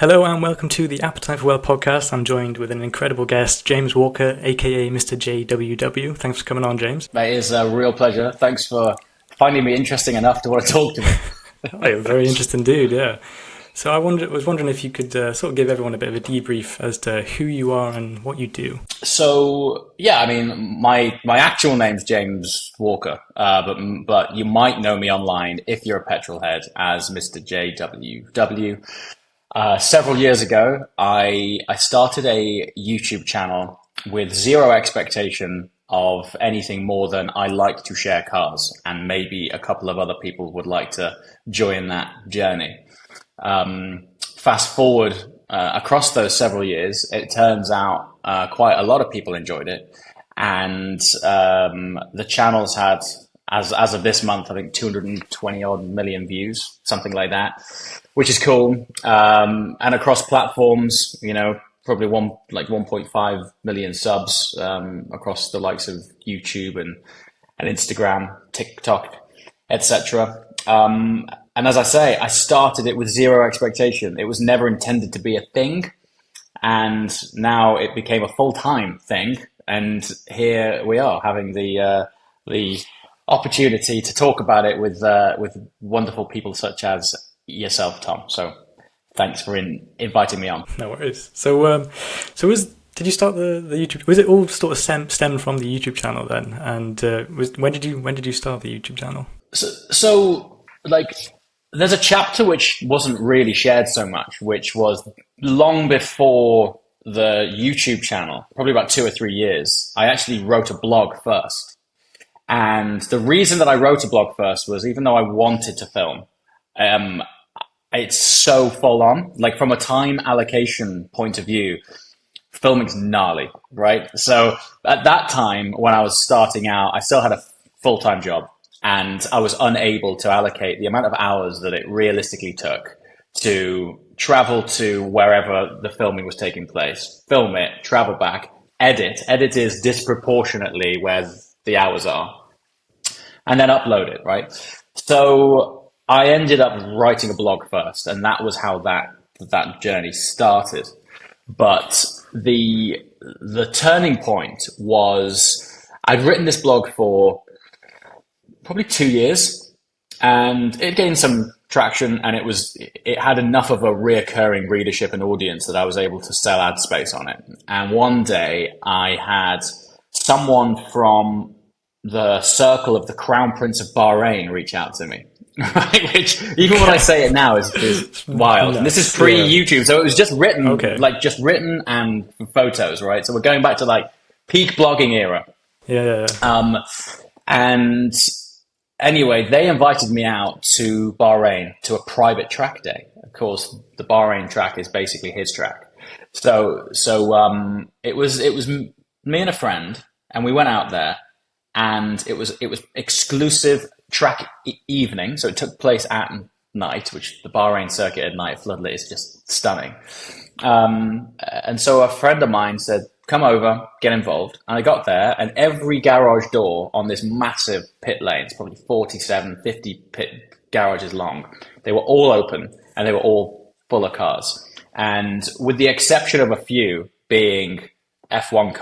Hello and welcome to the Appetite for Well podcast. I'm joined with an incredible guest, James Walker, aka MrJWW. Thanks for coming on, James. It is a real pleasure. Thanks for finding me interesting enough to want to talk to me. Oh, you're a very interesting dude, yeah. So I was wondering if you could sort of give everyone a bit of a debrief as to who you are and what you do. So yeah, I mean, my actual name's James Walker, but you might know me online if you're a petrol head as MrJWW. Several years ago, I started a YouTube channel with zero expectation of anything more than I like to share cars, and maybe a couple of other people would like to join that journey. Fast forward across those several years, it turns out quite a lot of people enjoyed it, and the channel's had, as of this month, I think 220 odd million views, something like that, which is cool. And across platforms, you know, probably 1.5 million subs across the likes of YouTube and Instagram, TikTok, etc. And as I say, I started it with zero expectation. It was never intended to be a thing, and now it became a full-time thing. And here we are, having the opportunity to talk about it with wonderful people such as yourself, Tom. So thanks for inviting me on. No worries. So did you start the YouTube? Was it all sort of stemmed from the YouTube channel then? And when did you start the YouTube channel? So there's a chapter which wasn't really shared so much, which was long before the YouTube channel, probably about 2 or 3 years. I actually wrote a blog first. And the reason that I wrote a blog first was, even though I wanted to film, it's so full on. Like, from a time allocation point of view, filming's gnarly, right? So at that time, when I was starting out, I still had a full-time job, and I was unable to allocate the amount of hours that it realistically took to travel to wherever the filming was taking place, film it, travel back, edit. Edit is disproportionately where the hours are, and then upload it, right? So I ended up writing a blog first, and that was how that journey started. But the turning point was, I'd written this blog for probably 2 years, and it gained some traction, and it had enough of a reoccurring readership and audience that I was able to sell ad space on it. And one day I had someone from the circle of the Crown Prince of Bahrain reach out to me, right? Which, even when I say it now, is wild. And this is pre-YouTube, so it was just written, just written and photos, right? So we're going back to like peak blogging era. Yeah. And anyway, they invited me out to Bahrain to a private track day. Of course, the Bahrain track is basically his track. So it was me and a friend, and we went out there. And it was exclusive track evening, so it took place at night, which the Bahrain circuit at night, floodlit, is just stunning. And so a friend of mine said, come over, get involved. And I got there, and every garage door on this massive pit lane, it's probably 47, 50 pit garages long, they were all open, and they were all full of cars. And with the exception of a few being F1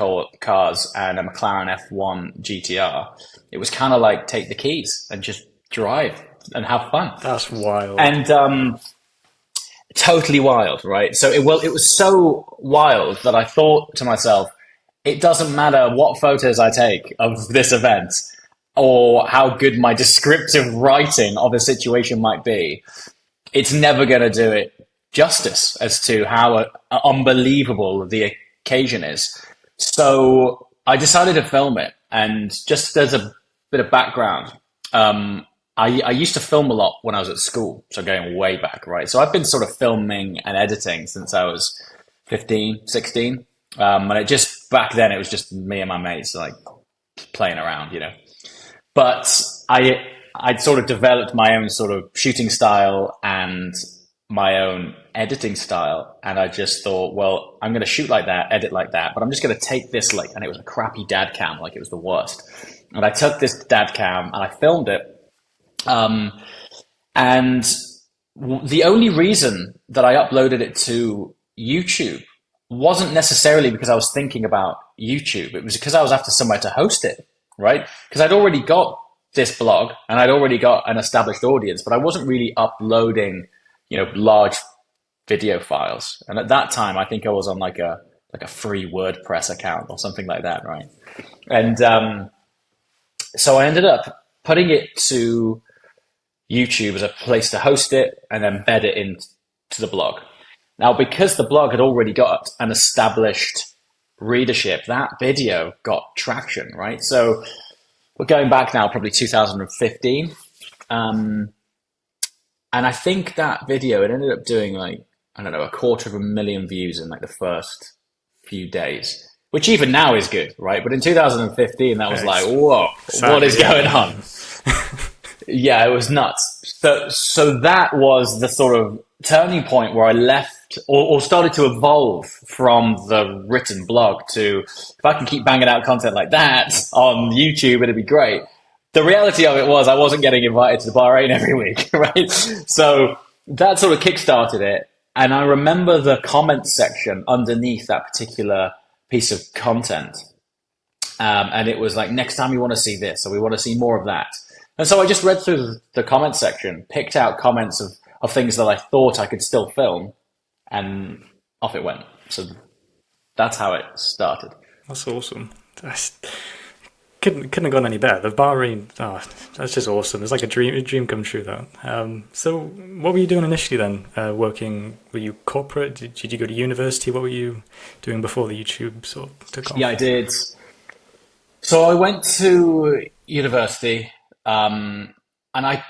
cars and a McLaren F1 GTR, it was kind of like, take the keys and just drive and have fun. That's wild. And totally wild, right? So it was so wild that I thought to myself, it doesn't matter what photos I take of this event or how good my descriptive writing of a situation might be, it's never going to do it justice as to how unbelievable the occasion is. So I decided to film it, and just as a bit of background, I used to film a lot when I was at school, so going way back, right? So I've been sort of filming and editing since I was 15, 16, and back then it was just me and my mates like playing around, you know. But I'd sort of developed my own sort of shooting style and my own editing style, and I just thought, well, I'm going to shoot like that, edit like that, but I'm just going to take this, and it was a crappy dad cam, like it was the worst. And I took this dad cam and I filmed it, and the only reason that I uploaded it to YouTube wasn't necessarily because I was thinking about YouTube. It was because I was after somewhere to host it, right? Because I'd already got this blog and I'd already got an established audience, but I wasn't really uploading, large video files. And at that time, I think I was on like a free WordPress account or something like that, right? And so I ended up putting it to YouTube as a place to host it and then embed it into the blog. Now, because the blog had already got an established readership, that video got traction, right? So we're going back now, probably 2015. And I think that video, it ended up doing like, I don't know, 250,000 views in like the first few days, which even now is good, right? But in 2015, that was like, whoa, what is going on? Yeah, it was nuts. So that was the sort of turning point where I left or started to evolve from the written blog to, if I can keep banging out content like that on YouTube, it'd be great. The reality of it was I wasn't getting invited to the Bahrain every week, right? So that sort of kickstarted it. And I remember the comments section underneath that particular piece of content. And it was like, next time you want to see this, or we want to see more of that. And so I just read through the comment section, picked out comments of things that I thought I could still film, and off it went. So that's how it started. That's awesome. Couldn't have gone any better. The Bahrain, that's just awesome. It's like a dream come true, that. So what were you doing initially then? Were you corporate? Did you go to university? What were you doing before the YouTube sort of took off? Yeah, I did. So I went to university, and I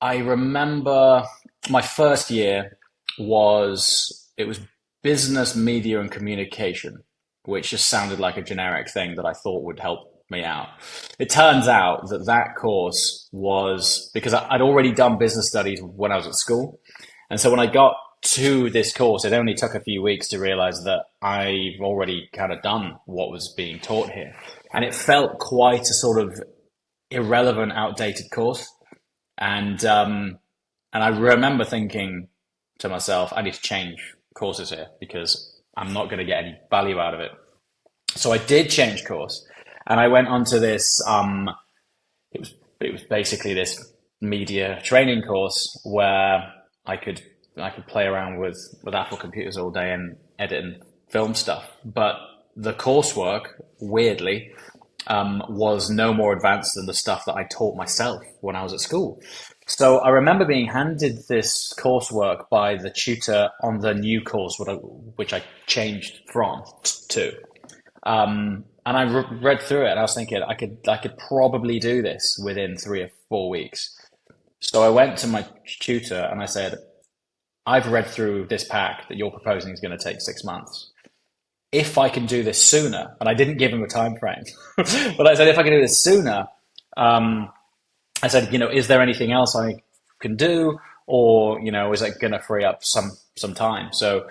remember my first year was business, media, and communication, which just sounded like a generic thing that I thought would help me out. It turns out that course was because I'd already done business studies when I was at school. And so when I got to this course, it only took a few weeks to realize that I've already kind of done what was being taught here. And it felt quite a sort of irrelevant, outdated course. And I remember thinking to myself, I need to change courses here because I'm not going to get any value out of it. So I did change course. And I went on to this, it was basically this media training course where I could play around with Apple computers all day and edit and film stuff. But the coursework, weirdly, was no more advanced than the stuff that I taught myself when I was at school. So I remember being handed this coursework by the tutor on the new course, which I changed from to. And I read through it and I was thinking I could probably do this within 3 or 4 weeks. So I went to my tutor and I said, I've read through this pack that you're proposing is going to take 6 months. If I can do this sooner, and I didn't give him a time frame, but I said, if I can do this sooner, I said, is there anything else I can do? Or, is it going to free up some time? So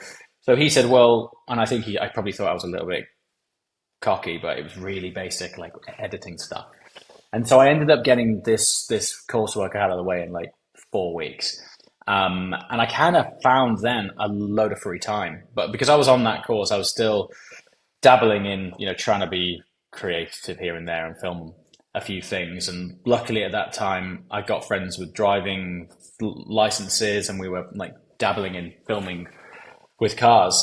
he said, well, and I think I probably thought I was a little bit cocky, but it was really basic, like editing stuff. And so I ended up getting this coursework out of the way in like 4 weeks. And I kind of found then a load of free time, but because I was on that course, I was still dabbling in, trying to be creative here and there and film a few things. And luckily at that time, I got friends with driving licenses and we were like dabbling in filming with cars.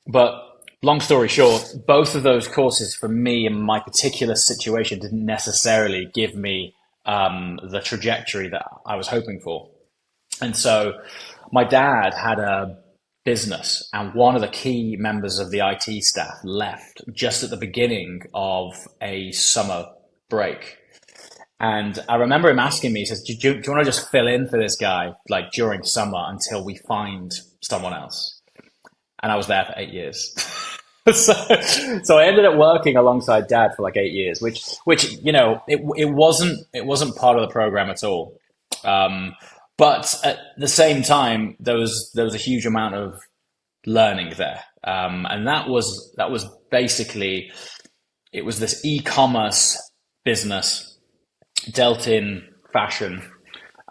But long story short, both of those courses for me in my particular situation didn't necessarily give me the trajectory that I was hoping for. And so my dad had a business and one of the key members of the IT staff left just at the beginning of a summer break. And I remember him asking me, he says, do you want to just fill in for this guy like during summer until we find someone else? And I was there for 8 years. So I ended up working alongside Dad for like 8 years, which it wasn't part of the program at all. But at the same time, there was a huge amount of learning there, and that was basically, it was this e-commerce business dealt in fashion,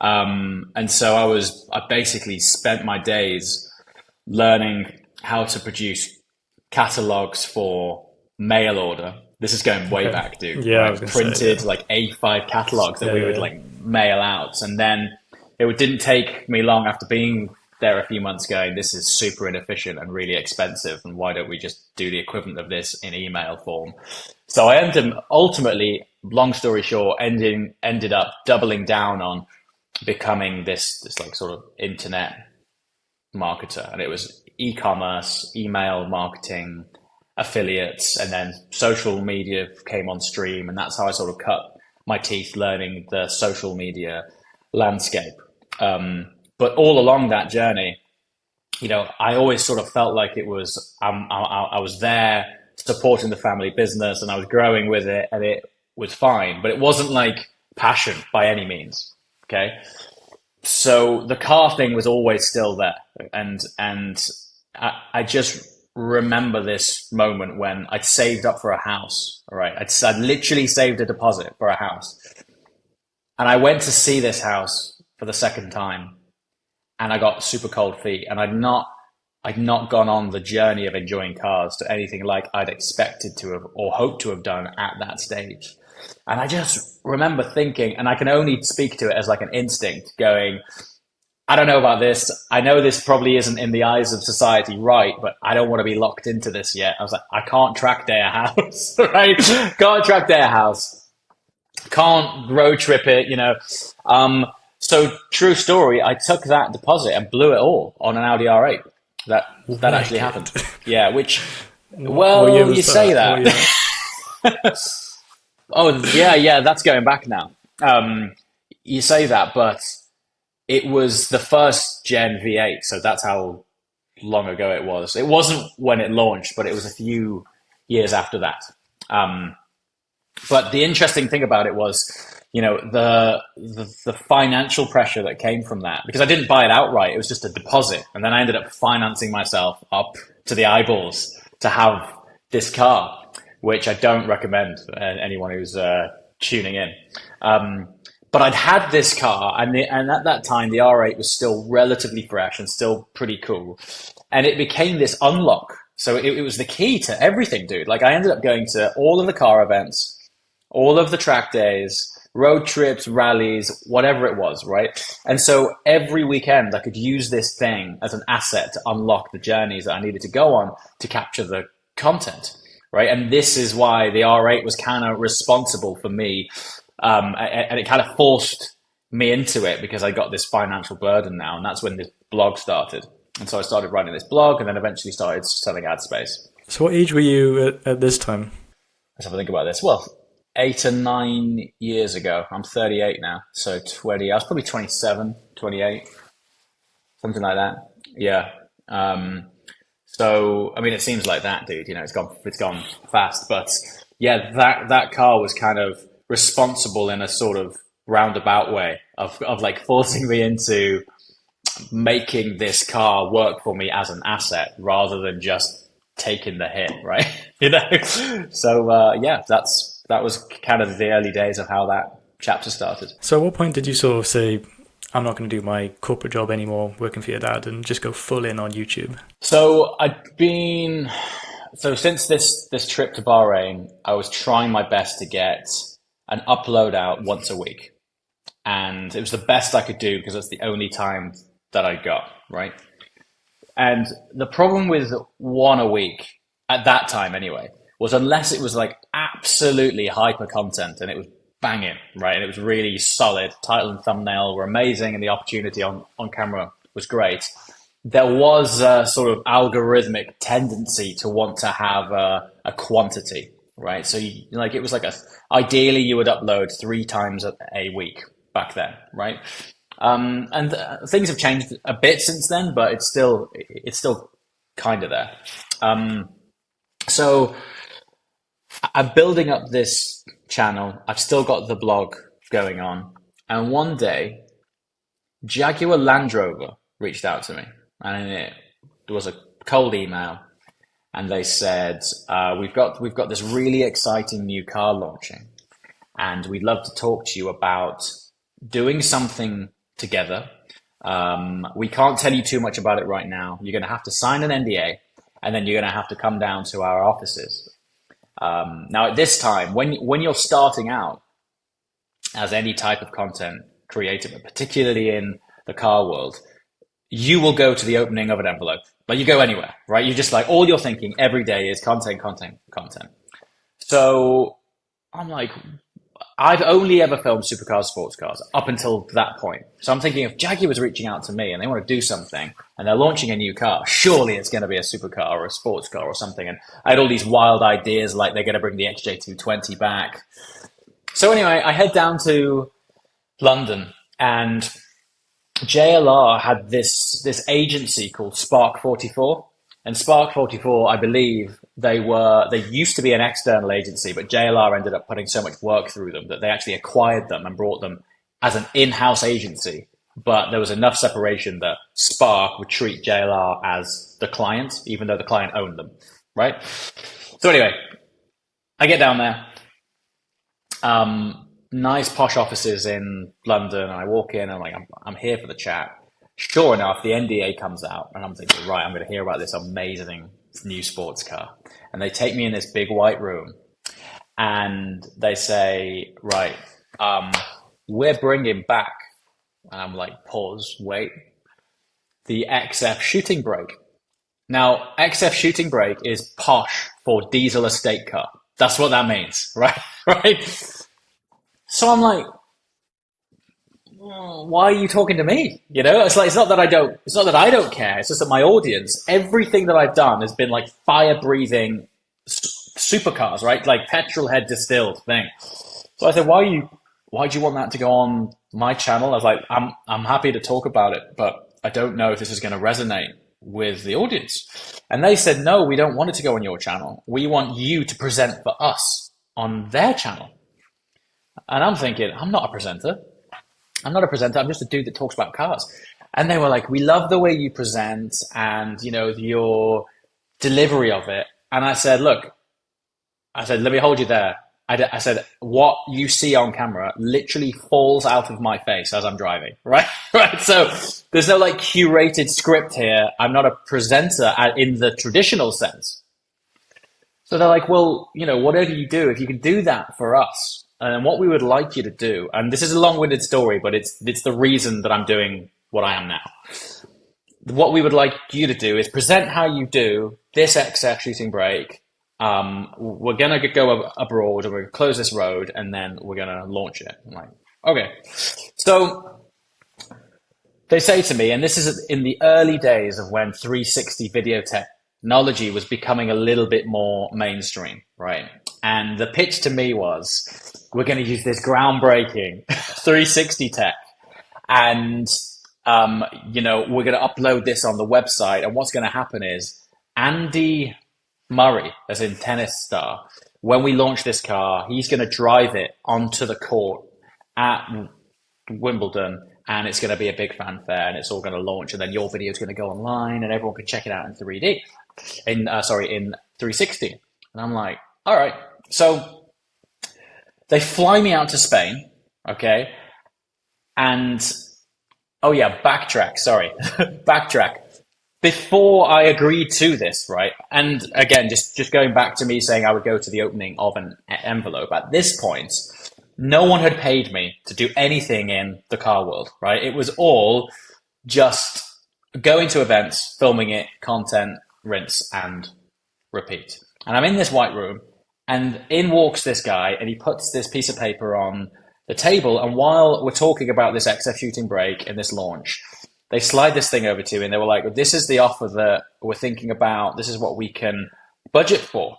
And so I basically spent my days learning how to produce catalogs for mail order. This is going way back, dude, Yeah, I was right? gonna say, Printed like A5 catalogs that yeah, we yeah, would yeah. like mail out. And then didn't take me long after being there a few months going, this is super inefficient and really expensive. And why don't we just do the equivalent of this in email form? So I ultimately, long story short, ended up doubling down on becoming this like sort of internet marketer. And it was e-commerce, email marketing, affiliates, and then social media came on stream. And that's how I sort of cut my teeth learning the social media landscape. But all along that journey, I always sort of felt like it was, I was there supporting the family business and I was growing with it and it was fine, but it wasn't like passion by any means. Okay. So the car thing was always still there. And I just remember this moment when I'd saved up for a house. All right. I'd literally saved a deposit for a house. And I went to see this house for the second time and I got super cold feet and I'd not gone on the journey of enjoying cars to anything like I'd expected to have or hoped to have done at that stage. And I just remember thinking, and I can only speak to it as like an instinct going, I don't know about this. I know this probably isn't in the eyes of society right, but I don't want to be locked into this yet. I was like, I can't track day a house, right? Can't track day a house. Can't road trip it, So true story, I took that deposit and blew it all on an Audi R8. That actually happened. Yeah, which, What year well, was you say What that. year? Oh, yeah, that's going back now. You say that, but it was the first gen V8, so that's how long ago it was. It wasn't when it launched, but it was a few years after that. But the interesting thing about it was, the financial pressure that came from that, because I didn't buy it outright. It was just a deposit. And then I ended up financing myself up to the eyeballs to have this car, which I don't recommend for anyone who's tuning in. But I'd had this car, and at that time, the R8 was still relatively fresh and still pretty cool. And it became this unlock. So it was the key to everything, dude. Like I ended up going to all of the car events, all of the track days, road trips, rallies, whatever it was, right? And so every weekend I could use this thing as an asset to unlock the journeys that I needed to go on to capture the content, right? And this is why the R8 was kind of responsible for me. And it kind of forced me into it because I got this financial burden now. And that's when this blog started. And so I started writing this blog and then eventually started selling ad space. So what age were you at this time? Let's have a think about this. Well, 8 or 9 years ago. I'm 38 now. So 20, I was probably 27, 28, something like that. Yeah. So, I mean, it seems like that, dude, it's gone fast, but yeah, that car was kind of responsible in a sort of roundabout way of like forcing me into making this car work for me as an asset rather than just taking the hit, right? So yeah, that was kind of the early days of how that chapter started. So at what point did you sort of say, I'm not going to do my corporate job anymore, working for your dad, and just go full in on YouTube? So since this trip to Bahrain, I was trying my best to get an upload out once a week. And it was the best I could do because that's the only time that I got, right? And the problem with one a week, at that time anyway, was unless it was like absolutely hyper content and it was banging, right? And it was really solid, title and thumbnail were amazing and the opportunity on camera was great. There was a sort of algorithmic tendency to want to have a quantity, right? So it was like ideally you would upload 3 times a week back then, right? And things have changed a bit since then, but it's still kind of there. So I'm building up this channel. I've still got the blog going on. And one day, Jaguar Land Rover reached out to me. And there was a cold email. And they said, we've got this really exciting new car launching. And we'd love to talk to you about doing something together. We can't tell you too much about it right now. You're going to have to sign an NDA, and then you're going to have to come down to our offices. Now, at this time, when you're starting out as any type of content creator, but particularly in the car world, you will go to the opening of an envelope. Like, you go anywhere, right? You just, like, all you're thinking every day is content, content, content. So I'm like, I've only ever filmed supercars, sports cars up until that point. So I'm thinking, if Jaguar was reaching out to me and they want to do something and they're launching a new car, surely it's going to be a supercar or a sports car or something. And I had all these wild ideas, like they're going to bring the XJ220 back. So anyway, I head down to London, and JLR had this agency called Spark 44. And Spark 44, I believe, they used to be an external agency, but JLR ended up putting so much work through them that they actually acquired them and brought them as an in-house agency. But there was enough separation that Spark would treat JLR as the client, even though the client owned them, right? So anyway, I get down there. Nice posh offices in London. And I walk in and I'm like, I'm here for the chat. Sure enough, the NDA comes out, and I'm thinking, right, I'm going to hear about this amazing new sports car. And they take me in this big white room, and they say, right, we're bringing back, and I'm like, pause, wait, the XF shooting brake. Now, XF shooting brake is posh for diesel estate car. That's what that means, right? Right? So I'm like, why are you talking to me? You know, it's not that I don't care. It's just that my audience, everything that I've done has been like fire breathing supercars, right? Like petrol head distilled thing. So I said, why do you want that to go on my channel? I was like, I'm happy to talk about it, but I don't know if this is going to resonate with the audience. And they said, no, we don't want it to go on your channel. We want you to present for us on their channel. And I'm thinking, I'm not a presenter. I'm just a dude that talks about cars. And they were like, we love the way you present and, you know, your delivery of it. And I said, look, let me hold you there. I said, what you see on camera literally falls out of my face as I'm driving, right? Right. So there's no like curated script here. I'm not a presenter in the traditional sense. So they're like, well, you know, whatever you do, if you can do that for us, and what we would like you to do, and this is a long-winded story, but it's the reason that I'm doing what I am now. What we would like you to do is present how you do this XF shooting brake. We're going to go abroad, and we're going to close this road, and then we're going to launch it. I'm like, okay. So they say to me, and this is in the early days of when 360 video technology was becoming a little bit more mainstream, right? And the pitch to me was, we're going to use this groundbreaking 360 tech, and you know, we're going to upload this on the website. And what's going to happen is Andy Murray, as in tennis star, when we launch this car, he's going to drive it onto the court at Wimbledon, and it's going to be a big fanfare, and it's all going to launch, and then your video is going to go online, and everyone can check it out in 3D, in 360. And I'm like, all right. So they fly me out to Spain, okay? And, oh yeah, backtrack. Before I agreed to this, right? And again, just going back to me saying I would go to the opening of an envelope, at this point, no one had paid me to do anything in the car world, right? It was all just going to events, filming it, content, rinse, and repeat. And I'm in this white room, and in walks this guy, and he puts this piece of paper on the table. And while we're talking about this XF shooting brake and this launch, they slide this thing over to me, and they were like, this is the offer that we're thinking about. This is what we can budget for.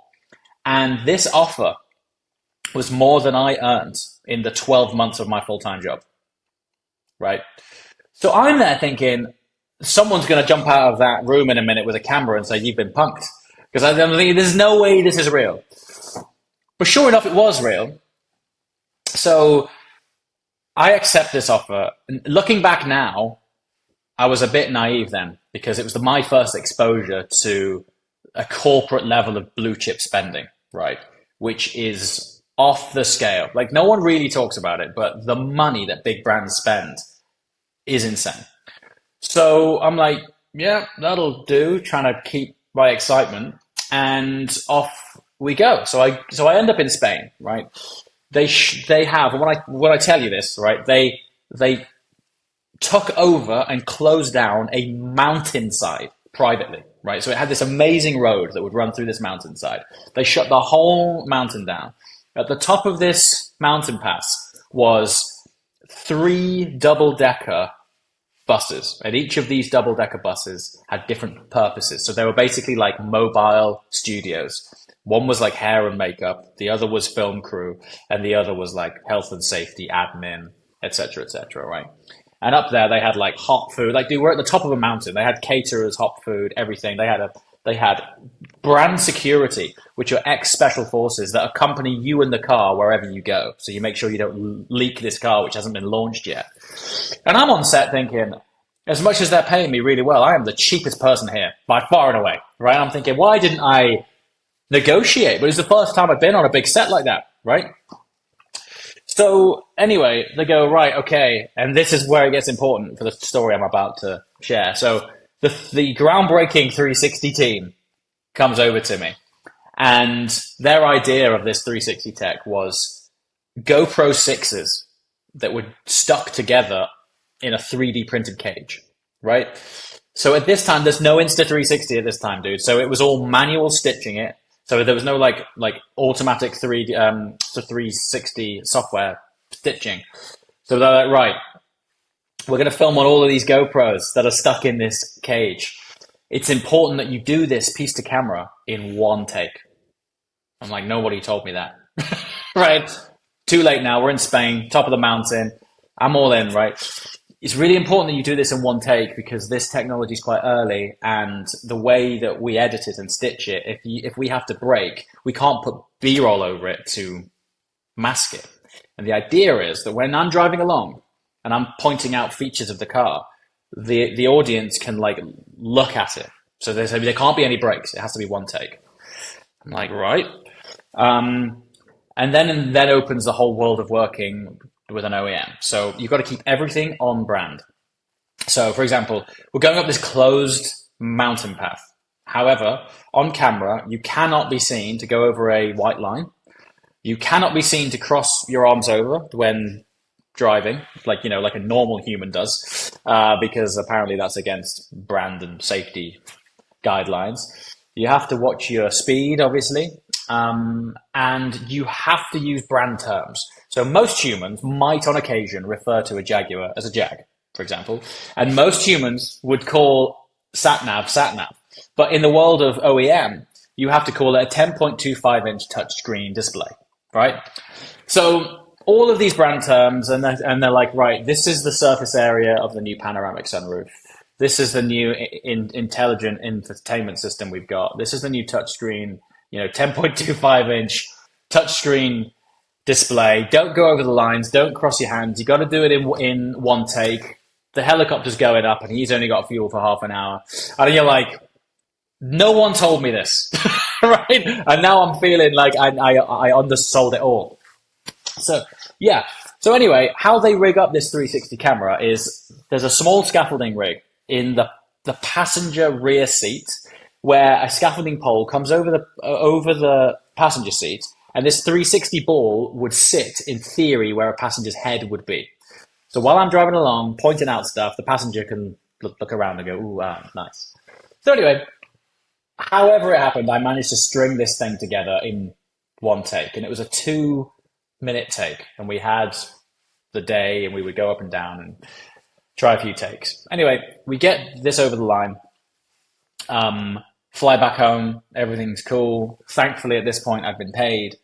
And this offer was more than I earned in the 12 months of my full-time job, right? So I'm there thinking, someone's going to jump out of that room in a minute with a camera and say, you've been punked. Because I'm thinking, there's no way this is real. But sure enough, it was real. So I accept this offer. And looking back now, I was a bit naive then, because it was my first exposure to a corporate level of blue chip spending, right? Which is off the scale. Like, no one really talks about it, but the money that big brands spend is insane. So I'm like, yeah, that'll do. Trying to keep my excitement, and off we go. So I end up in Spain, right? They have when I tell you this, right? They took over and closed down a mountainside privately, right? So it had this amazing road that would run through this mountainside. They shut the whole mountain down. At the top of this mountain pass was three double-decker buses, and each of these double-decker buses had different purposes. So they were basically like mobile studios. One was like hair and makeup, the other was film crew, and the other was like health and safety, admin, etc., right? And up there, they had like hot food. Like they were at the top of a mountain. They had caterers, hot food, everything. They had brand security, which are ex-special forces that accompany you in the car wherever you go. So you make sure you don't leak this car, which hasn't been launched yet. And I'm on set thinking, as much as they're paying me really well, I am the cheapest person here by far and away, right? I'm thinking, why didn't I negotiate? But it's the first time I've been on a big set like that, right? So anyway, they go, right, okay, and this is where it gets important for the story I'm about to share. So the groundbreaking 360 team comes over to me, and their idea of this 360 tech was GoPro 6s that were stuck together in a 3D printed cage, right? So at this time, there's no Insta360 at this time, dude. So it was all manual stitching it. So there was no like automatic 360 software stitching. So they're like, right, we're going to film on all of these GoPros that are stuck in this cage. It's important that you do this piece to camera in one take. I'm like, nobody told me that. Right? Too late now. We're in Spain, top of the mountain. I'm all in, right? It's really important that you do this in one take because this technology is quite early, and the way that we edit it and stitch it, if we have to break, we can't put B-roll over it to mask it. And the idea is that when I'm driving along and I'm pointing out features of the car, the audience can like look at it. So they say there can't be any breaks. It has to be one take. I'm like, right. And then opens the whole world of working with an OEM. So you've got to keep everything on brand. So for example, we're going up this closed mountain path. However, on camera, you cannot be seen to go over a white line. You cannot be seen to cross your arms over when driving, like a normal human does, because apparently that's against brand and safety guidelines. You have to watch your speed, obviously, and you have to use brand terms. So most humans might, on occasion, refer to a Jaguar as a Jag, for example, and most humans would call sat-nav, sat-nav. But in the world of OEM, you have to call it a 10.25-inch touchscreen display, right? So all of these brand terms, and they're like, right, this is the surface area of the new panoramic sunroof. This is the new intelligent entertainment system we've got. This is the new touchscreen, 10.25-inch touchscreen display. Don't go over the lines. Don't cross your hands. You got to do it in one take. The helicopter's going up, and he's only got fuel for half an hour. And you're like, no one told me this, right? And now I'm feeling like I undersold it all. So yeah. So anyway, how they rig up this 360 camera is there's a small scaffolding rig in the passenger rear seat, where a scaffolding pole comes over the passenger seat, and this 360 ball would sit, in theory, where a passenger's head would be. So while I'm driving along, pointing out stuff, the passenger can look around and go, ooh, nice. So anyway, however it happened, I managed to string this thing together in one take, and it was a 2-minute take, and we had the day, and we would go up and down and try a few takes. Anyway, we get this over the line. Fly back home, everything's cool. Thankfully, at this point, I've been paid.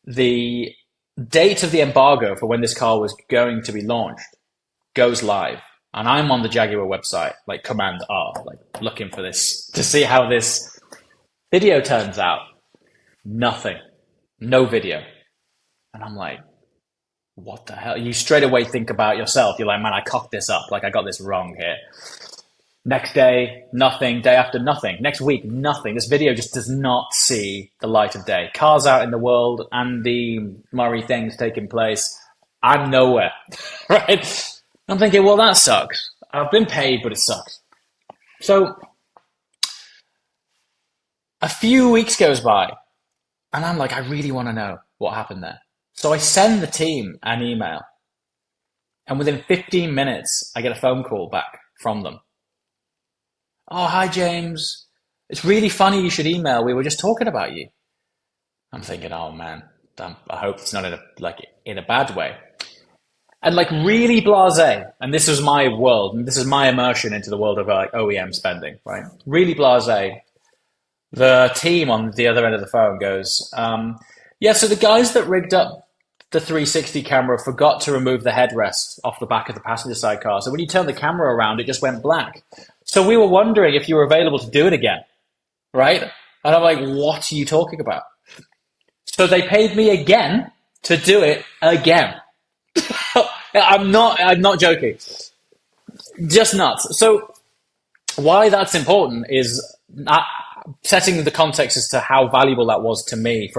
The date of the embargo for when this car was going to be launched goes live. And I'm on the Jaguar website, like Command R, like looking for this, to see how this video turns out. Nothing. No video. And I'm like, what the hell? You straight away think about yourself. You're like, man, I cocked this up. Like, I got this wrong here. Next day, nothing. Day after, nothing. Next week, nothing. This video just does not see the light of day. Cars out in the world and the Murray things taking place. I'm nowhere, right? I'm thinking, well, that sucks. I've been paid, but it sucks. So a few weeks goes by, and I'm like, I really want to know what happened there. So I send the team an email, and within 15 minutes, I get a phone call back from them. Oh, hi, James. It's really funny you should email. We were just talking about you. I'm thinking, oh man, I hope it's not in a bad way. And like really blasé, and this was my world, and this is my immersion into the world of like OEM spending, right? Really blasé. The team on the other end of the phone goes, yeah, so the guys that rigged up the 360 camera forgot to remove the headrest off the back of the passenger side car. So when you turn the camera around, it just went black. So we were wondering if you were available to do it again, right? And I'm like, what are you talking about? So they paid me again to do it again. I'm not joking. Just nuts. So why that's important is setting the context as to how valuable that was to me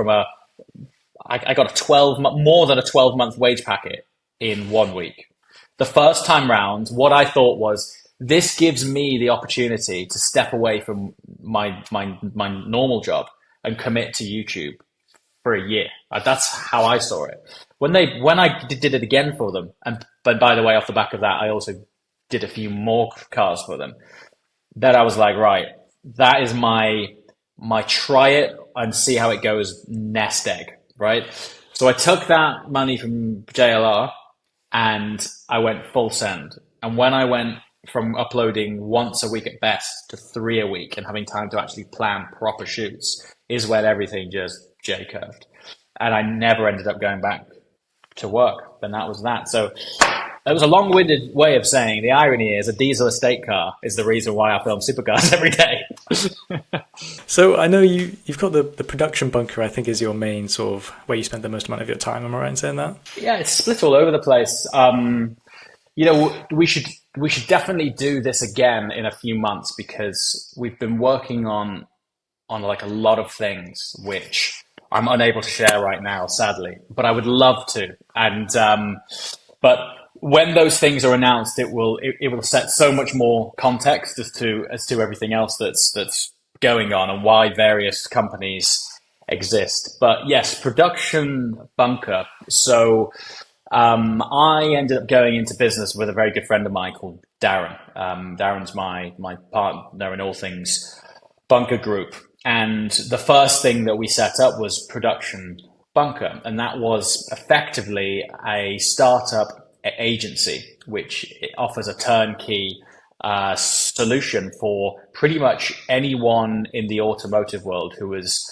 I got more than a 12-month wage packet in 1 week. The first time round, what I thought was, this gives me the opportunity to step away from my normal job and commit to YouTube for a year. That's how I saw it. When I did it again for them, but by the way, off the back of that, I also did a few more cars for them. Then I was like, right, that is my try it and see how it goes nest egg, right? So I took that money from JLR and I went full send. And when I went from uploading once a week at best to 3 a week and having time to actually plan proper shoots is when everything just J-curved. And I never ended up going back to work. And that was that. So it was a long-winded way of saying the irony is a diesel estate car is the reason why I film supercars every day. So I know you've got the production bunker, I think, is your main sort of where you spend the most amount of your time. Am I right in saying that? Yeah, it's split all over the place. We should definitely do this again in a few months because we've been working on like a lot of things which I'm unable to share right now, sadly, but I would love to. And but when those things are announced, it will set so much more context as to everything else that's going on and why various companies exist. But yes, production bunker. So I ended up going into business with a very good friend of mine called Darren. Darren's my partner in all things bunker group. And the first thing that we set up was production bunker. And that was effectively a startup agency, which offers a turnkey solution for pretty much anyone in the automotive world who is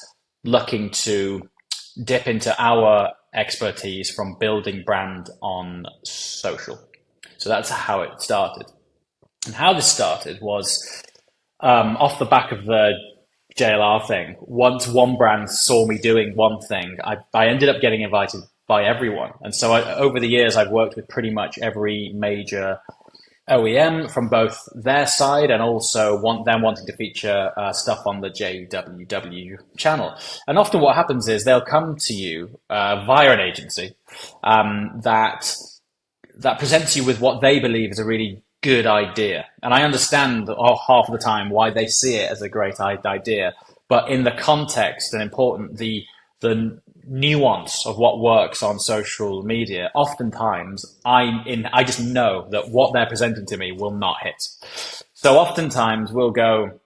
looking to dip into our expertise from building brand on social. So that's how it started. And how this started was off the back of the JLR thing. Once one brand saw me doing one thing, I ended up getting invited by everyone. And so over the years, I've worked with pretty much every major OEM from both their side and also them wanting to feature stuff on the JWW channel. And often what happens is they'll come to you via an agency that presents you with what they believe is a really good idea. And I understand half of the time why they see it as a great idea, but in the context and important, the nuance of what works on social media, oftentimes I just know that what they're presenting to me will not hit. So oftentimes we'll go,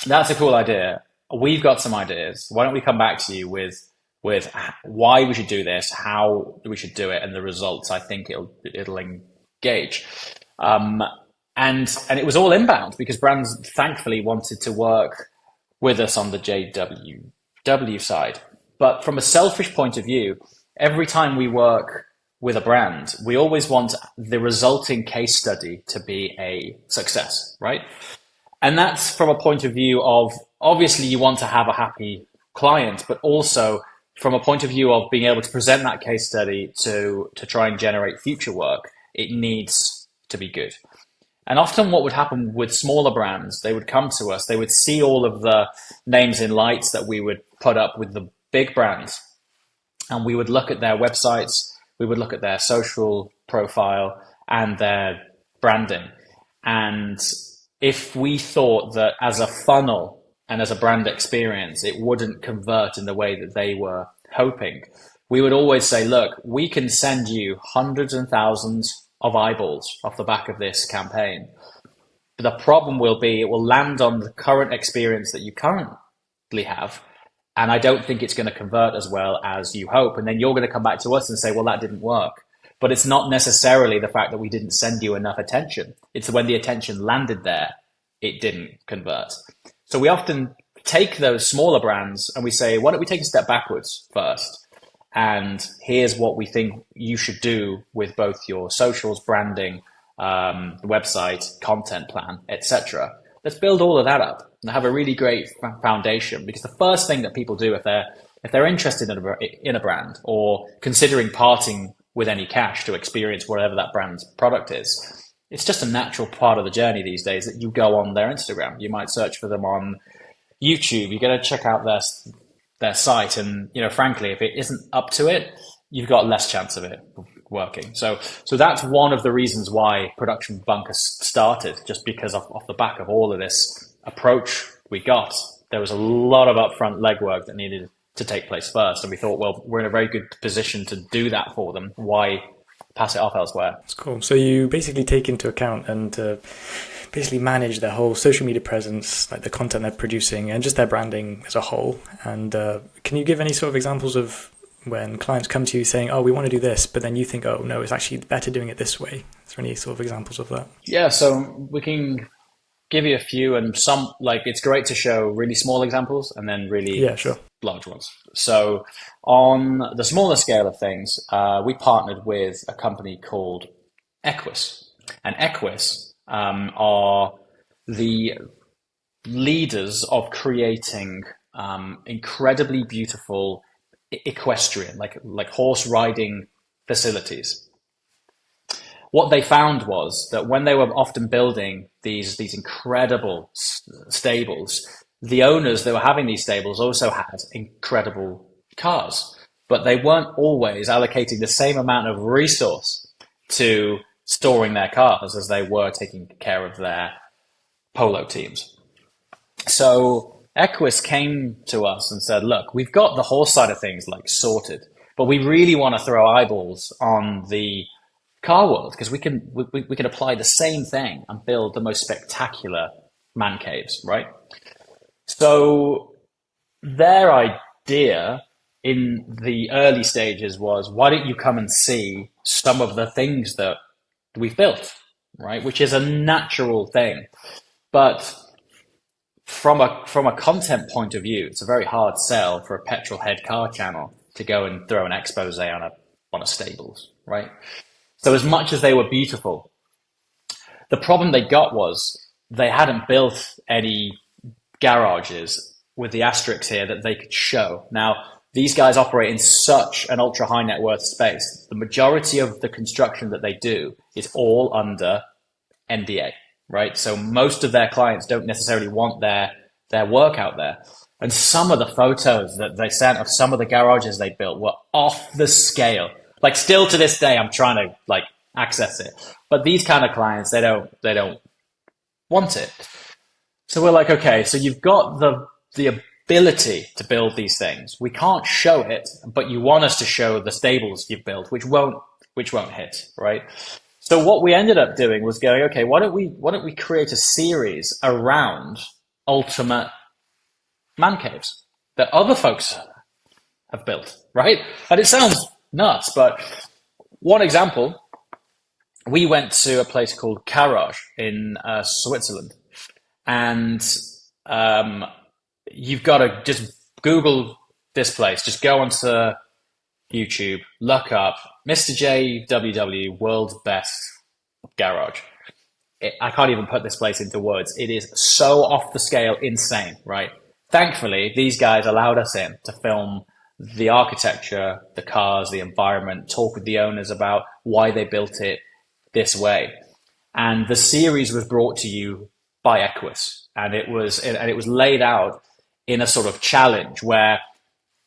that's a cool idea. We've got some ideas. Why don't we come back to you with why we should do this, how we should do it, and the results I think it'll engage. And it was all inbound because brands thankfully wanted to work with us on the JWW side. But from a selfish point of view, every time we work with a brand, we always want the resulting case study to be a success, right? And that's from a point of view of, obviously you want to have a happy client, but also from a point of view of being able to present that case study to try and generate future work, it needs to be good. And often what would happen with smaller brands, they would come to us, they would see all of the names in lights that we would put up with the big brands, and we would look at their websites, we would look at their social profile, and their branding. And if we thought that as a funnel and as a brand experience, it wouldn't convert in the way that they were hoping, we would always say, look, we can send you hundreds and thousands of eyeballs off the back of this campaign. But the problem will be it will land on the current experience that you currently have. And I don't think it's going to convert as well as you hope. And then you're going to come back to us and say, well, that didn't work. But it's not necessarily the fact that we didn't send you enough attention. It's when the attention landed there, it didn't convert. So we often take those smaller brands and we say, why don't we take a step backwards first? And here's what we think you should do with both your socials, branding, website, content plan, etc. Let's build all of that up and have a really great foundation. Because the first thing that people do if they're interested in a brand or considering parting with any cash to experience whatever that brand's product is, it's just a natural part of the journey these days that you go on their Instagram. You might search for them on YouTube. You're going to check out their site, and frankly, if it isn't up to it, you've got less chance of it working. So that's one of the reasons why Production Bunker started, just because off the back of all of this approach we got, there was a lot of upfront legwork that needed to take place first. And we thought, well, we're in a very good position to do that for them. Why pass it off elsewhere? That's cool. So you basically take into account and basically manage their whole social media presence, like the content they're producing and just their branding as a whole. And can you give any sort of examples of when clients come to you saying, oh, we want to do this, but then you think, oh, no, it's actually better doing it this way? Is there any sort of examples of that? Yeah, so we can give you a few, and some, like, it's great to show really small examples and then really large ones. So on the smaller scale of things, we partnered with a company called Equus. And Equus are the leaders of creating incredibly beautiful equestrian, like horse riding facilities. What they found was that when they were often building these incredible stables, the owners that were having these stables also had incredible cars, but they weren't always allocating the same amount of resource to storing their cars as they were taking care of their polo teams. So Equus came to us and said, look, we've got the horse side of things like sorted, but we really want to throw eyeballs on the car world, because we can apply the same thing and build the most spectacular man caves, right? So their idea in the early stages was, why don't you come and see some of the things that we've built, right? Which is a natural thing. But from a content point of view, it's a very hard sell for a petrol head car channel to go and throw an expose on a stables, right? So as much as they were beautiful, the problem they got was they hadn't built any garages with the asterisks here that they could show. Now, these guys operate in such an ultra high net worth space. The majority of the construction that they do is all under NDA, right? So most of their clients don't necessarily want their work out there. And some of the photos that they sent of some of the garages they built were off the scale. Like, still to this day, I'm trying to access it. But these kind of clients, they don't want it. So we're like, okay, so you've got the ability to build these things. We can't show it, but you want us to show the stables you've built, which won't hit, right? So what we ended up doing was going, okay, why don't we create a series around ultimate man caves that other folks have built, right? And it sounds nuts, but one example, we went to a place called Carrage in Switzerland, and you've got to just Google this place. Just go onto YouTube, look up MrJWW World's Best Garage. I can't even put this place into words. It is so off the scale, insane, right? Thankfully, these guys allowed us in to film the architecture, the cars, the environment, talk with the owners about why they built it this way. And the series was brought to you by Equus, and it was laid out in a sort of challenge where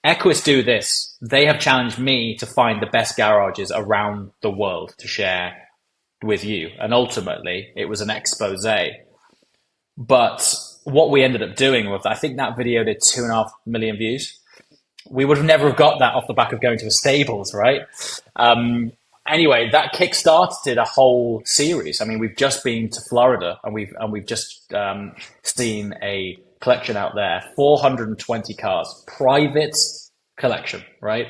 Equus do this. They have challenged me to find the best garages around the world to share with you. And ultimately, it was an expose. But what we ended up doing was, I think that video did 2.5 million views. We would have never have got that off the back of going to the stables, right? Anyway, that kickstarted a whole series. I mean, we've just been to Florida, and we've just seen a collection out there, 420 cars, private collection, right?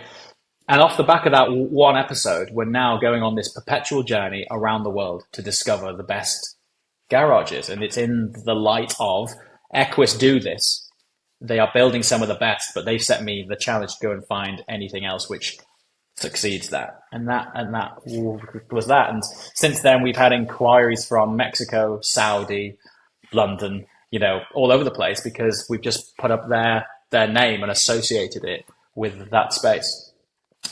And off the back of that one episode, we're now going on this perpetual journey around the world to discover the best garages. And it's in the light of Equus do this. They are building some of the best, but they've set me the challenge to go and find anything else which succeeds that. And that was that. And since then, we've had inquiries from Mexico, Saudi, London, all over the place, because we've just put up their name and associated it with that space.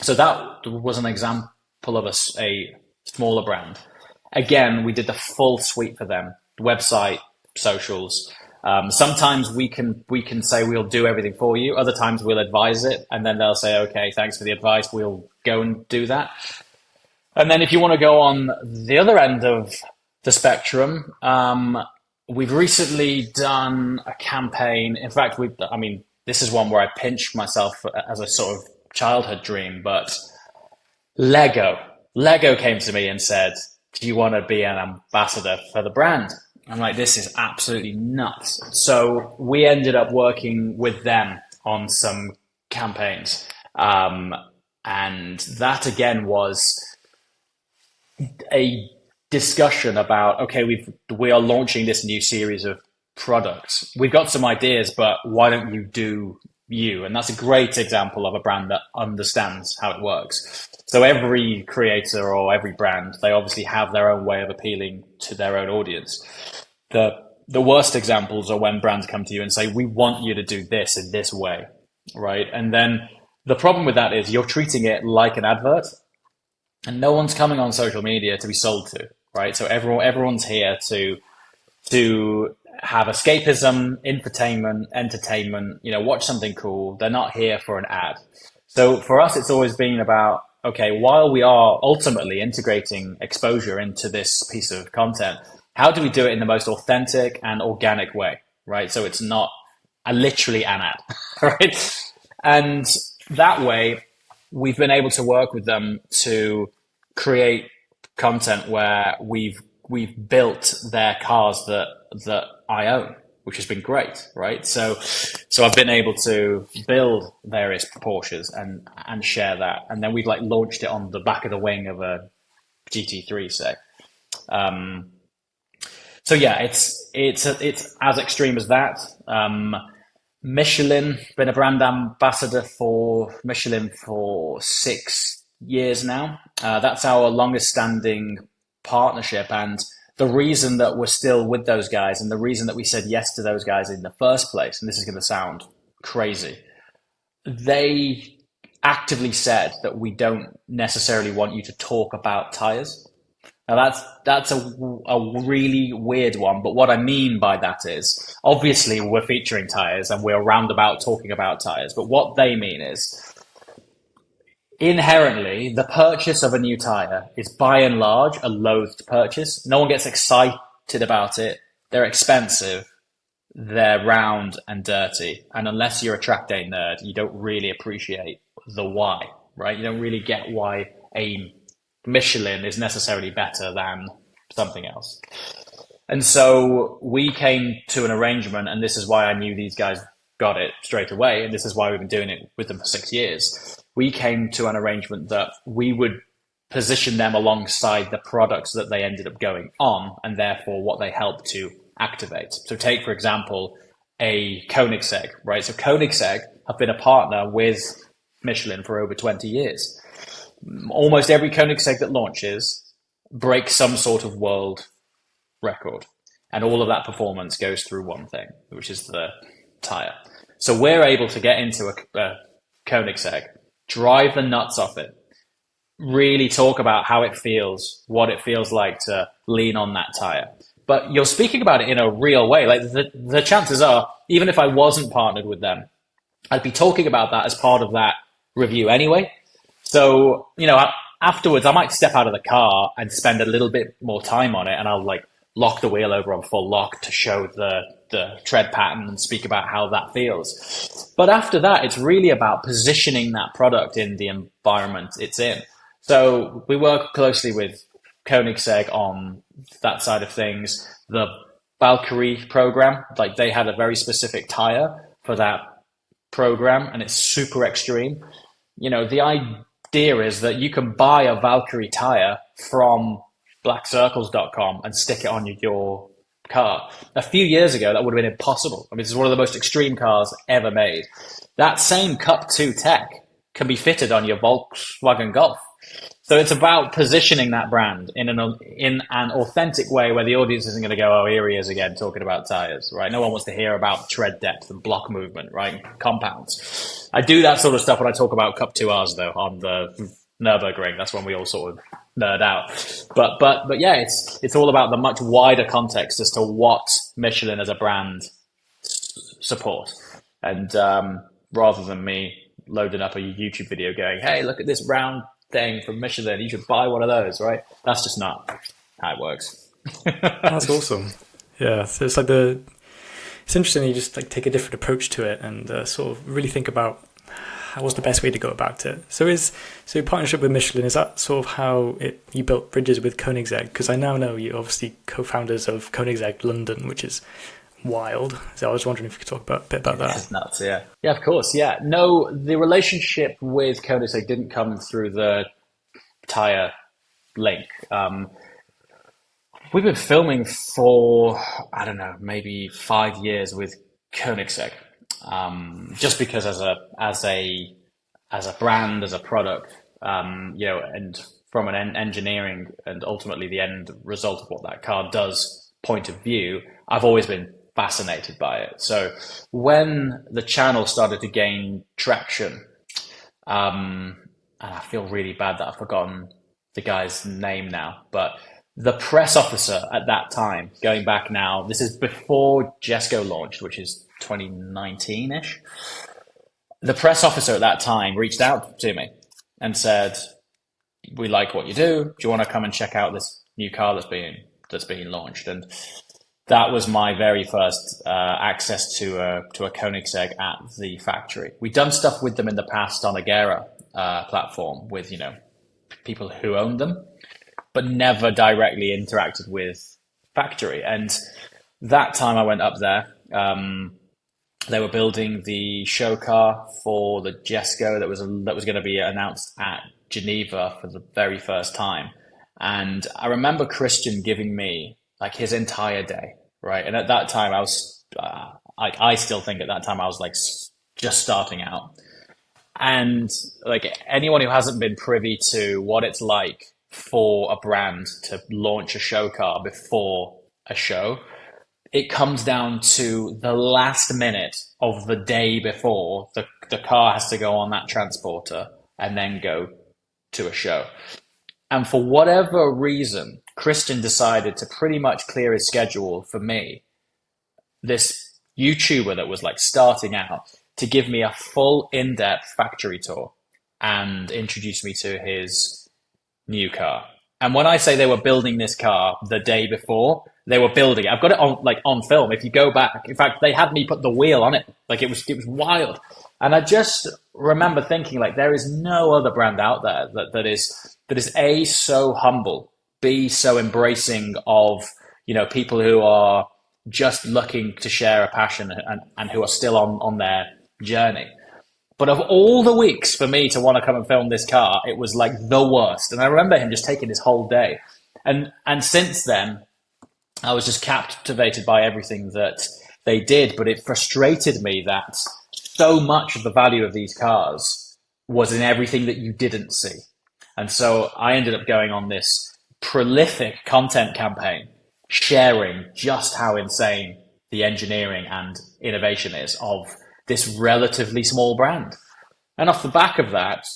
So that was an example of a smaller brand. Again, we did the full suite for them: website, socials. Sometimes we can say we'll do everything for you. Other times we'll advise it, and then they'll say, "Okay, thanks for the advice. We'll go and do that." And then if you want to go on the other end of the spectrum, we've recently done a campaign. In fact, this is one where I pinch myself as a sort of childhood dream, but Lego came to me and said, "Do you want to be an ambassador for the brand?" I'm like, this is absolutely nuts. So we ended up working with them on some campaigns. And that again was a discussion about, okay, we are launching this new series of products. We've got some ideas, but why don't you do you? And that's a great example of a brand that understands how it works. So every creator or every brand, they obviously have their own way of appealing to their own audience. The worst examples are when brands come to you and say, "We want you to do this in this way," right? And then the problem with that is you're treating it like an advert, and no one's coming on social media to be sold to, right? So everyone's here to have escapism, infotainment, entertainment, watch something cool. They're not here for an ad. So for us, it's always been about, okay, while we are ultimately integrating exposure into this piece of content, how do we do it in the most authentic and organic way, right? So it's not literally an ad, right? And that way, we've been able to work with them to create content where we've built their cars that I own, which has been great, right? So I've been able to build various Porsches and share that, and then we've launched it on the back of the wing of a GT3, say. So yeah, it's as extreme as that. Michelin, been a brand ambassador for Michelin for 6 years now. That's our longest standing partnership, and the reason that we're still with those guys, and the reason that we said yes to those guys in the first place, and this is going to sound crazy, they actively said that we don't necessarily want you to talk about tires. Now that's a really weird one, but what I mean by that is, obviously we're featuring tires and we're roundabout talking about tires, but what they mean is, inherently, the purchase of a new tire is by and large a loathed purchase. No one gets excited about it. They're expensive. They're round and dirty. And unless you're a track day nerd, you don't really appreciate the why, right? You don't really get why a Michelin is necessarily better than something else. And so we came to an arrangement, and this is why I knew these guys got it straight away, and this is why we've been doing it with them for 6 years. We came to an arrangement that we would position them alongside the products that they ended up going on, and therefore what they helped to activate. So take, for example, a Koenigsegg, right? So Koenigsegg have been a partner with Michelin for over 20 years. Almost every Koenigsegg that launches breaks some sort of world record. And all of that performance goes through one thing, which is the tire. So we're able to get into a Koenigsegg, drive the nuts off it, really talk about how it feels, what it feels like to lean on that tire. But you're speaking about it in a real way. Like the chances are, even if I wasn't partnered with them, I'd be talking about that as part of that review anyway. So, afterwards, I might step out of the car and spend a little bit more time on it, and I'll like lock the wheel over on full lock to show the tread pattern and speak about how that feels. But after that, it's really about positioning that product in the environment it's in. So we work closely with Koenigsegg on that side of things. The Valkyrie program, like they had a very specific tire for that program, and it's super extreme. You know, the idea is that you can buy a Valkyrie tire from blackcircles.com and stick it on your car. A few years ago, that would have been impossible. I mean, this is one of the most extreme cars ever made. That same Cup 2 tech can be fitted on your Volkswagen Golf. So it's about positioning that brand in an authentic way where the audience isn't going to go, oh, here he is again talking about tires, right? No one wants to hear about tread depth and block movement, right? Compounds. I do that sort of stuff when I talk about Cup 2Rs, though, on the Nürburgring. That's when we all sort of nerd out. But yeah, it's all about the much wider context as to what Michelin as a brand support. And rather than me loading up a YouTube video going, hey, look at this round thing from Michelin, you should buy one of those, right? That's just not how it works. That's awesome. Yeah, so it's like it's interesting. You just like take a different approach to it and sort of really think about what's the best way to go about it. So your partnership with Michelin, is that sort of how you built bridges with Koenigsegg? Because I now know you're obviously co-founders of Koenigsegg London, which is wild. So I was wondering if you could talk a bit about that. It's nuts, yeah. Yeah, of course, yeah. No, the relationship with Koenigsegg didn't come through the tire link. We've been filming for, I don't know, maybe 5 years with Koenigsegg. Just because as a brand, as a product, you know, and from an engineering and ultimately the end result of what that car does point of view, I've always been fascinated by it. So when the channel started to gain traction, and I feel really bad that I've forgotten the guy's name now, but the press officer at that time, going back now, this is before Jesco launched, which is 2019-ish. The press officer at that time reached out to me and said, we like what you do. Do you want to come and check out this new car that's being launched? And that was my very first access to a Koenigsegg at the factory. We'd done stuff with them in the past on a Gera platform with, you know, people who owned them, but never directly interacted with factory. And that time I went up there, they were building the show car for the Jesco that was going to be announced at Geneva for the very first time. And I remember Christian giving me like his entire day, right? And at that time, I still think at that time I was like just starting out. And like anyone who hasn't been privy to what it's like for a brand to launch a show car before a show, it comes down to the last minute of the day before the car has to go on that transporter and then go to a show. And for whatever reason, Christian decided to pretty much clear his schedule for me, this YouTuber that was like starting out, to give me a full in-depth factory tour and introduce me to his new car. And when I say they were building this car the day before, they were building it. I've got it on film. If you go back, in fact, they had me put the wheel on it. Like it was wild. And I just remember thinking, like, there is no other brand out there that is A, so humble, B, so embracing of, you know, people who are just looking to share a passion and who are still on their journey. But of all the weeks for me to want to come and film this car, it was like the worst. And I remember him just taking his whole day. And since then, I was just captivated by everything that they did. But it frustrated me that so much of the value of these cars was in everything that you didn't see. And so I ended up going on this prolific content campaign, sharing just how insane the engineering and innovation is of this relatively small brand. And off the back of that,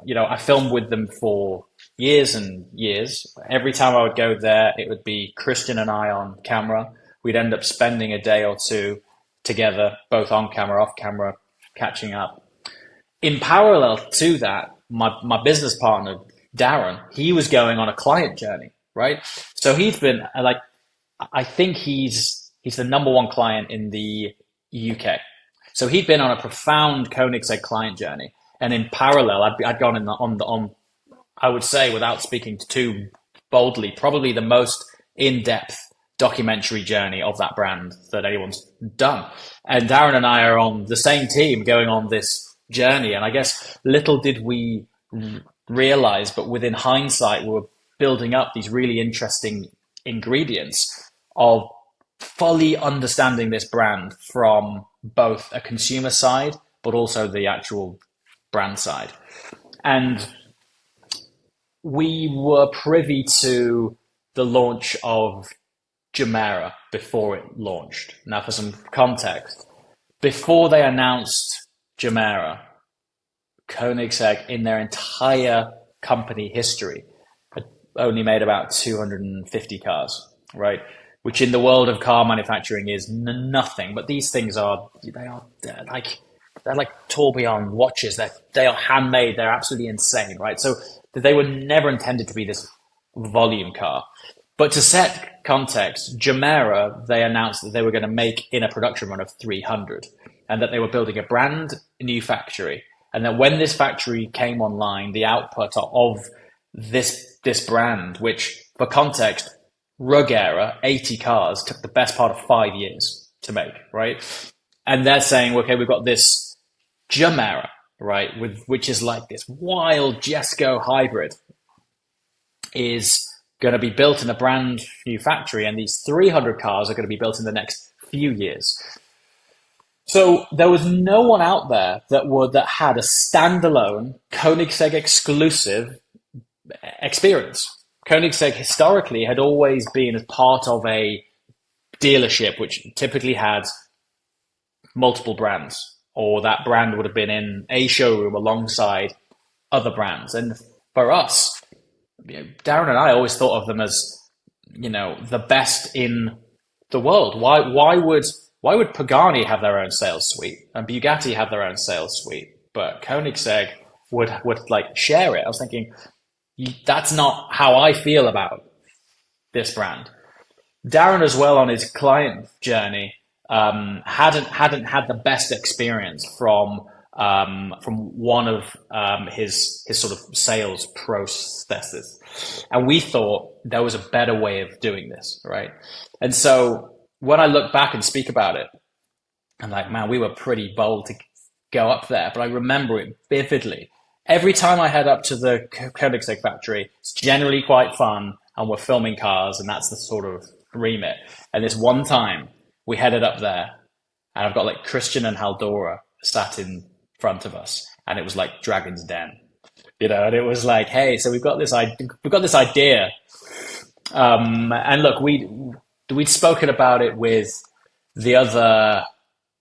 you know, I filmed with them for years and years. Every time I would go there, it would be Christian and I on camera. We'd end up spending a day or two together, both on camera, off camera, catching up. In parallel to that, my business partner, Darren, he was going on a client journey, right? So he's been like, I think he's the number one client in the UK. So he'd been on a profound Koenigsegg client journey, and in parallel, I'd gone on I would say, without speaking too boldly, probably the most in-depth documentary journey of that brand that anyone's done. And Darren and I are on the same team going on this journey. And I guess little did we realize, but within hindsight, we were building up these really interesting ingredients of fully understanding this brand from both a consumer side, but also the actual brand side. And we were privy to the launch of Jumeirah before it launched. Now, for some context, before they announced Jumeirah, Koenigsegg, in their entire company history, had only made about 250 cars, right? Which in the world of car manufacturing is nothing. But these things they're like tourbillon watches. They are handmade. They're absolutely insane, right? So they were never intended to be this volume car. But to set context, Jumeirah, they announced that they were going to make in a production run of 300, and that they were building a brand new factory. And that when this factory came online, the output of this brand, which for context, Rugera, 80 cars, took the best part of 5 years to make, right? And they're saying, okay, we've got this Jumeirah, right, which is like this wild Jesko hybrid, is going to be built in a brand new factory, and these 300 cars are going to be built in the next few years. So there was no one out there that had a standalone Koenigsegg exclusive experience. Koenigsegg historically had always been as part of a dealership, which typically had multiple brands, or that brand would have been in a showroom alongside other brands. And for us, Darren and I always thought of them as, the best in the world. Why would Pagani have their own sales suite and Bugatti have their own sales suite, but Koenigsegg would like share it? I was thinking, that's not how I feel about this brand. Darren as well, on his client journey, hadn't had the best experience from one of his sort of sales processes, and we thought there was a better way of doing this, right? And so when I look back and speak about it, I'm like, man, we were pretty bold to go up there. But I remember it vividly. Every time I head up to the Koenigsegg factory, it's generally quite fun, and we're filming cars, and that's the sort of remit. And this one time, we headed up there, and I've got like Christian and Haldora sat in front of us, and it was like Dragon's Den, and it was like, hey, so we've got this idea. And look, we'd spoken about it with the other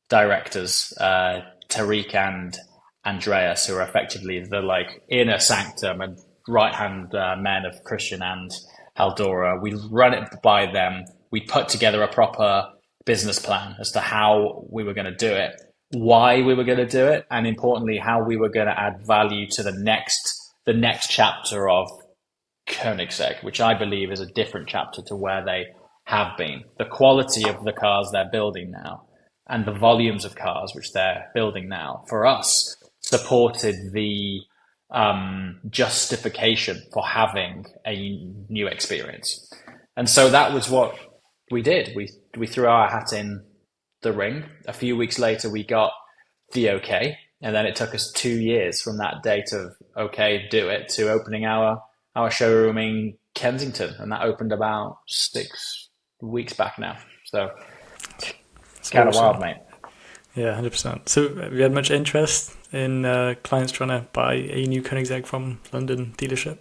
directors, Tariq and Andreas, who are effectively the like inner sanctum and right-hand men of Christian and Haldora. We run it by them. We put together a proper business plan as to how we were going to do it, why we were going to do it, and importantly, how we were going to add value to the next chapter of Koenigsegg, which I believe is a different chapter to where they have been. The quality of the cars they're building now and the volumes of cars which they're building now, for us, supported the justification for having a new experience. And so that was what we did. We threw our hat in the ring. A few weeks later, we got the okay. And then it took us 2 years from that date of, okay, do it, to opening our showroom in Kensington. And that opened about 6 weeks back now. So it's kind of wild, mate. Yeah, 100%. So have you had much interest in clients trying to buy a new Koenigsegg from London dealership?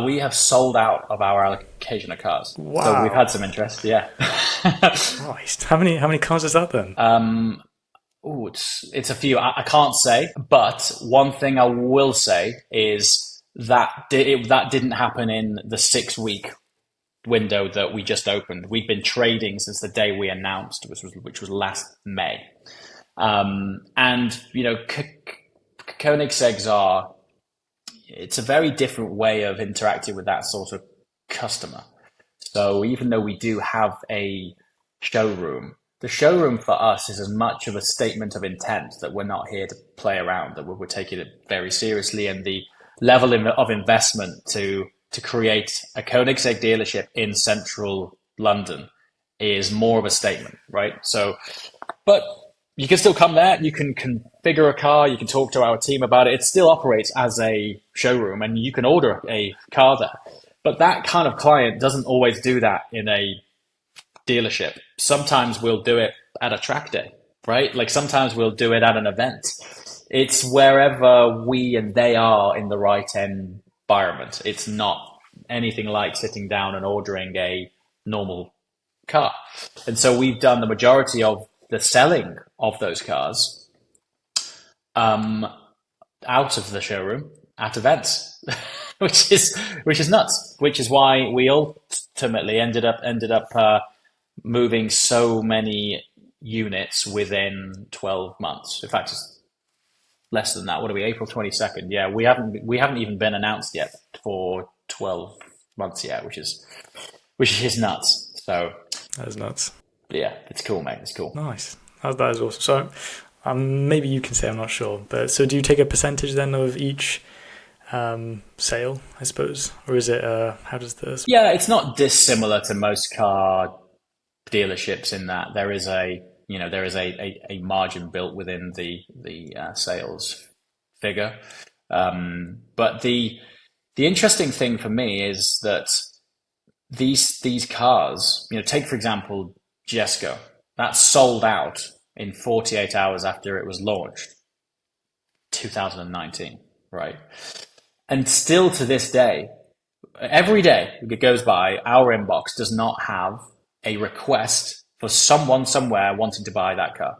We have sold out of our allocation of cars. Wow. So we've had some interest, yeah. Christ. How many cars is that then? It's a few. I can't say, but one thing I will say is that that didn't happen in the 6-week window that we just opened. We've been trading since the day we announced, which was last May. And Koenigsegg's are, it's a very different way of interacting with that sort of customer. So even though we do have a showroom, the showroom for us is as much of a statement of intent that we're not here to play around, that we're taking it very seriously, and the level of investment to create a Koenigsegg dealership in central London is more of a statement, right? So, but you can still come there, you can configure a car, you can talk to our team about it. It still operates as a showroom and you can order a car there. But that kind of client doesn't always do that in a dealership. Sometimes we'll do it at a track day, right? Like sometimes we'll do it at an event. It's wherever we and they are in the right environment. It's not anything like sitting down and ordering a normal car. And so we've done the majority of the selling of those cars out of the showroom at events, which is nuts. Which is why we ultimately ended up moving so many units within 12 months. In fact, it's less than that. What are we? April 22nd. Yeah, we haven't even been announced yet for 12 months yet, which is nuts. So That is nuts. yeah, it's cool, mate. It's cool. Nice. That is awesome. So maybe you can say, I'm not sure, but so do you take a percentage then of each sale, I suppose, or is it how does this? Yeah, it's not dissimilar to most car dealerships in that there is a margin built within the sales figure. But the interesting thing for me is that these cars, take for example Jesko, that sold out in 48 hours after it was launched, 2019, right? And still to this day, every day that goes by, our inbox does not have a request for someone somewhere wanting to buy that car.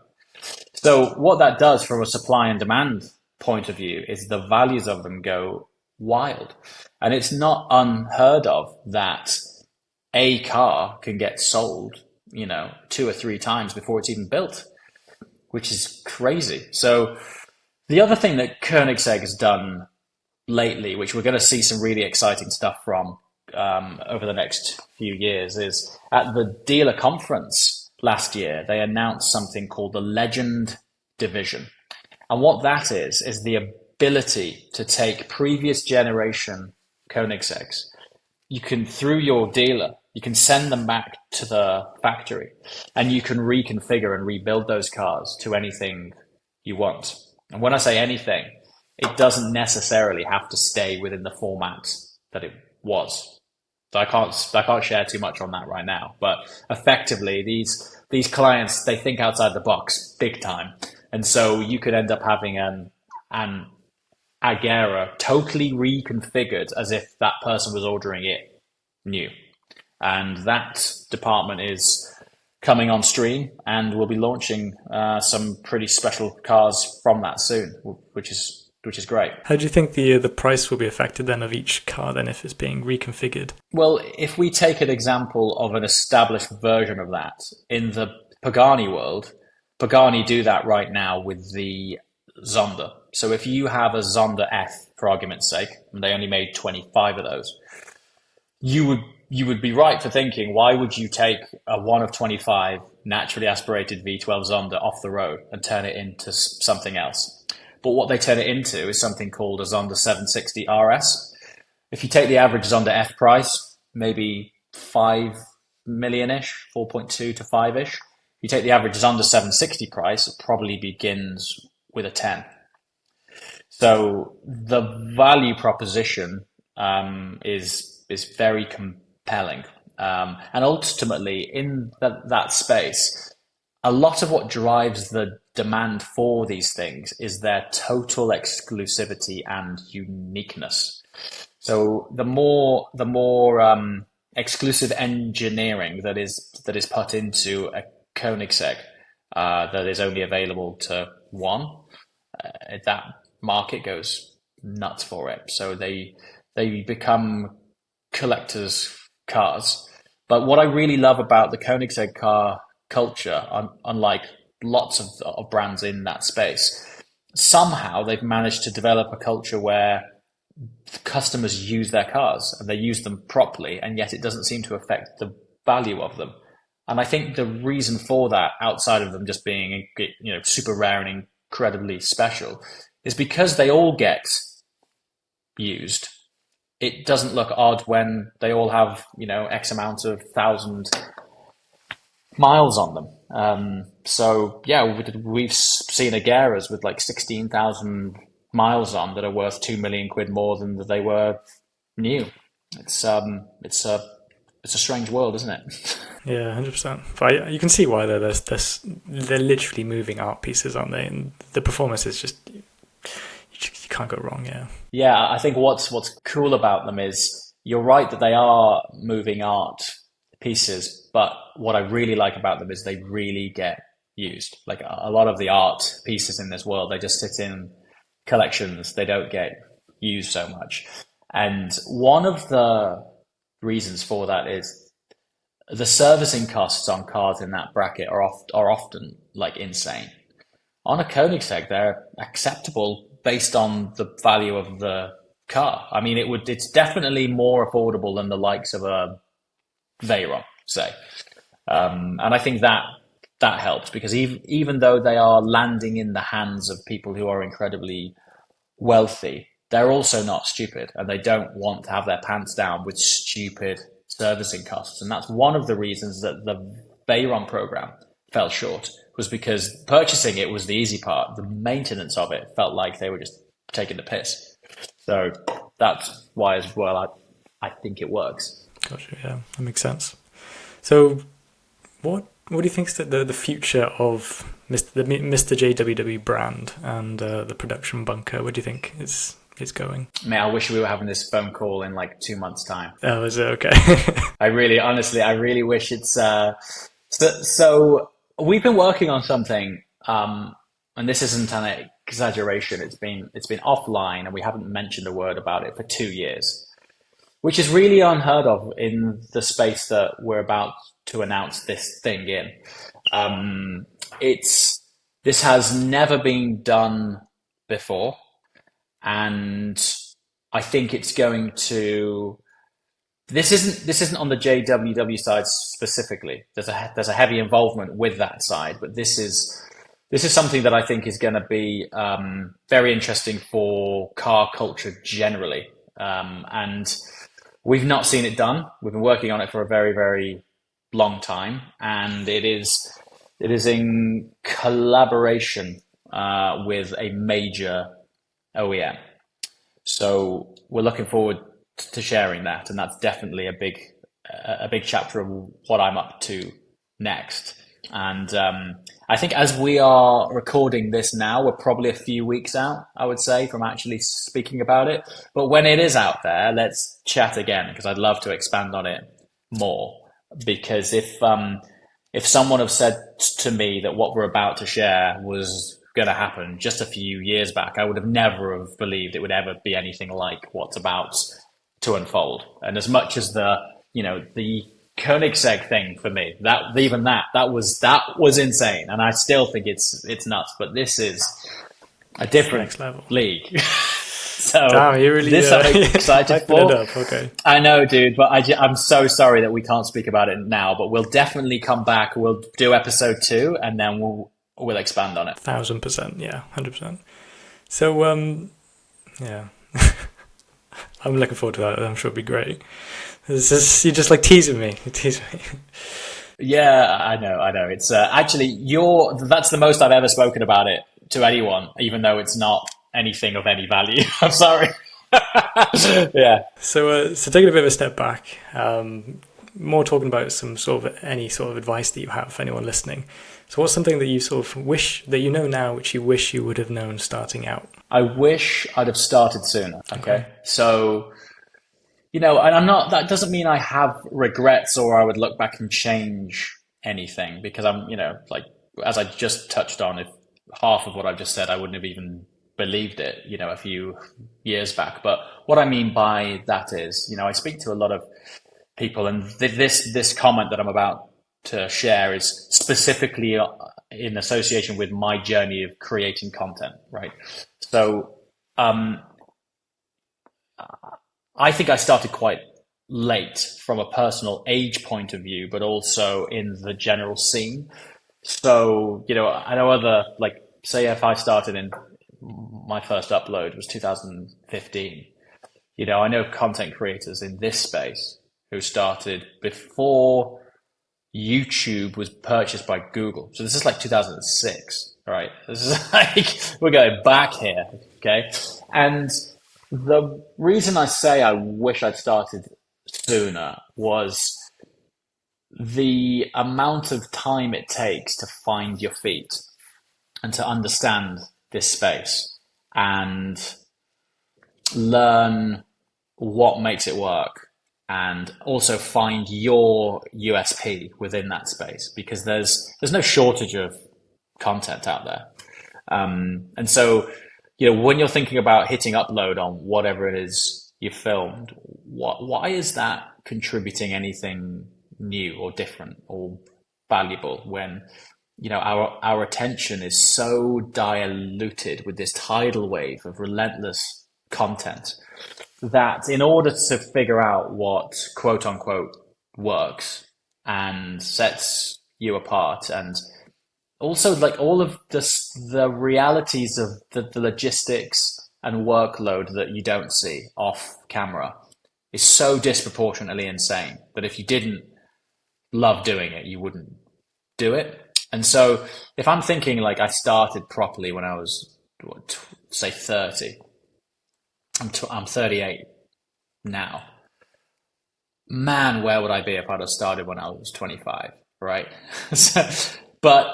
So what that does from a supply and demand point of view is the values of them go wild. And it's not unheard of that a car can get sold, 2 or 3 times before it's even built, which is crazy. So the other thing that Koenigsegg has done lately, which we're going to see some really exciting stuff from over the next few years, is at the dealer conference last year, they announced something called the Legend Division. And what that is the ability to take previous generation Koenigsegg's. You can, through your dealer, you can send them back to the factory and you can reconfigure and rebuild those cars to anything you want. And when I say anything, it doesn't necessarily have to stay within the format that it was. So I can't share too much on that right now, but effectively these clients, they think outside the box big time. And so you could end up having an Agera totally reconfigured as if that person was ordering it new. And that department is coming on stream, and we'll be launching some pretty special cars from that soon, which is great. How do you think the price will be affected then of each car then if it's being reconfigured? Well, if we take an example of an established version of that, in the Pagani world, Pagani do that right now with the Zonda. So if you have a Zonda F, for argument's sake, and they only made 25 of those, you would be right for thinking, why would you take a 1 of 25 naturally aspirated V12 Zonda off the road and turn it into something else? But what they turn it into is something called a Zonda 760 RS. If you take the average Zonda F price, maybe 5 million-ish, 4.2 to 5-ish. You take the average Zonda 760 price, it probably begins with a 10. So the value proposition is very compelling. And ultimately, in that space, a lot of what drives the demand for these things is their total exclusivity and uniqueness. So the more exclusive engineering that is put into a Koenigsegg that is only available to one, that market goes nuts for it. So they become collectors' cars. But what I really love about the Koenigsegg car culture, unlike lots of brands in that space, somehow they've managed to develop a culture where customers use their cars and they use them properly, and yet it doesn't seem to affect the value of them. And I think the reason for that, outside of them just being, super rare and incredibly special, is because they all get used. It doesn't look odd when they all have, X amount of thousand miles on them. So yeah, we've seen Agueras with like 16,000 miles on that are worth 2 million quid more than they were new. It's a strange world, isn't it? Yeah, 100%. But you can see why they're literally moving art pieces, aren't they? And the performance is just, you can't go wrong. Yeah. Yeah, I think what's cool about them is you're right that they are moving art pieces, but what I really like about them is they really get used. Like a lot of the art pieces in this world, they just sit in collections. They don't get used so much. And one of the reasons for that is the servicing costs on cars in that bracket are often like insane. On a Koenigsegg, they're acceptable based on the value of the car. I mean, it's definitely more affordable than the likes of a Veyron, say. And I think that helps, because even though they are landing in the hands of people who are incredibly wealthy, they're also not stupid, and they don't want to have their pants down with stupid servicing costs. And that's one of the reasons that the Veyron program fell short, was because purchasing it was the easy part. The maintenance of it felt like they were just taking the piss. So that's why as well I think it works. Gotcha, yeah, that makes sense. So what do you think is the future of the MrJWW brand and the production bunker? Where do you think is going? Man, I wish we were having this phone call in like 2 months' time. Oh, is it? Okay. I really wish it's so we've been working on something, and this isn't an exaggeration. It's been offline, and we haven't mentioned a word about it for 2 years, which is really unheard of in the space that we're about to announce this thing in. This has never been done before, and I think it's going to. This isn't on the JWW side specifically. There's a heavy involvement with that side, but this is something that I think is going to be very interesting for car culture generally, and we've not seen it done. We've been working on it for a very, very long time, and it is in collaboration with a major OEM. So we're looking forward to sharing that, and that's definitely a big chapter of what I'm up to next. And I think as we are recording this now, we're probably a few weeks out, I would say, from actually speaking about it. But when it is out there, let's chat again, because I'd love to expand on it more. Because if someone had said to me that what we're about to share was going to happen just a few years back, I would have never have believed it would ever be anything like what's about to unfold. And as much as the Keonigsegg thing for me, that was insane, and I still think it's nuts. But this is a different league. So damn, you really, this I'm excited for. Okay. I know, dude, but I'm so sorry that we can't speak about it now. But we'll definitely come back. We'll do episode 2, and then we'll expand on it. 1,000%, yeah, 100%. So yeah. I'm looking forward to that. I'm sure it'll be great. You're just like teasing me. You tease me. Yeah, I know. It's actually that's the most I've ever spoken about it to anyone, even though it's not anything of any value. I'm sorry. Yeah. So taking a bit of a step back, more talking about any sort of advice that you have for anyone listening. So what's something that you sort of wish that you know now, which you wish you would have known starting out? I wish I'd have started sooner. Okay. So, and that doesn't mean I have regrets or I would look back and change anything, because I'm, like, as I just touched on, if half of what I've just said, I wouldn't have even believed it, a few years back. But what I mean by that is, I speak to a lot of people, and this comment that I'm about to share is specifically in association with my journey of creating content, right? So I think I started quite late from a personal age point of view, but also in the general scene. So, I know like, say if I started in my first upload was 2015, I know content creators in this space who started before YouTube was purchased by Google. So this is like 2006, right? This is like, we're going back here, okay? And the reason I say I wish I'd started sooner was the amount of time it takes to find your feet and to understand this space and learn what makes it work and also find your USP within that space, because there's no shortage of content out there. And so, when you're thinking about hitting upload on whatever it is you filmed, why is that contributing anything new or different or valuable when our attention is so diluted with this tidal wave of relentless content that in order to figure out what quote unquote works and sets you apart, and also like all of the realities of the logistics and workload that you don't see off camera is so disproportionately insane that if you didn't love doing it, you wouldn't do it. And so if I'm thinking like I started properly when I was, say 30, I'm 38 now. Man, where would I be if I'd have started when I was 25, right? But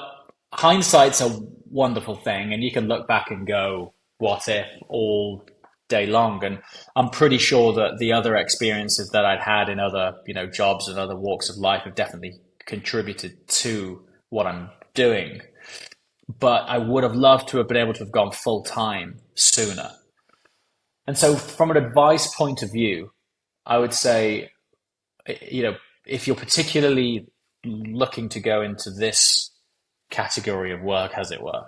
hindsight's a wonderful thing, and you can look back and go, what if, all day long. And I'm pretty sure that the other experiences that I'd had in other, jobs and other walks of life have definitely contributed to what I'm doing. But I would have loved to have been able to have gone full time sooner. And so from an advice point of view, I would say, if you're particularly looking to go into this category of work, as it were,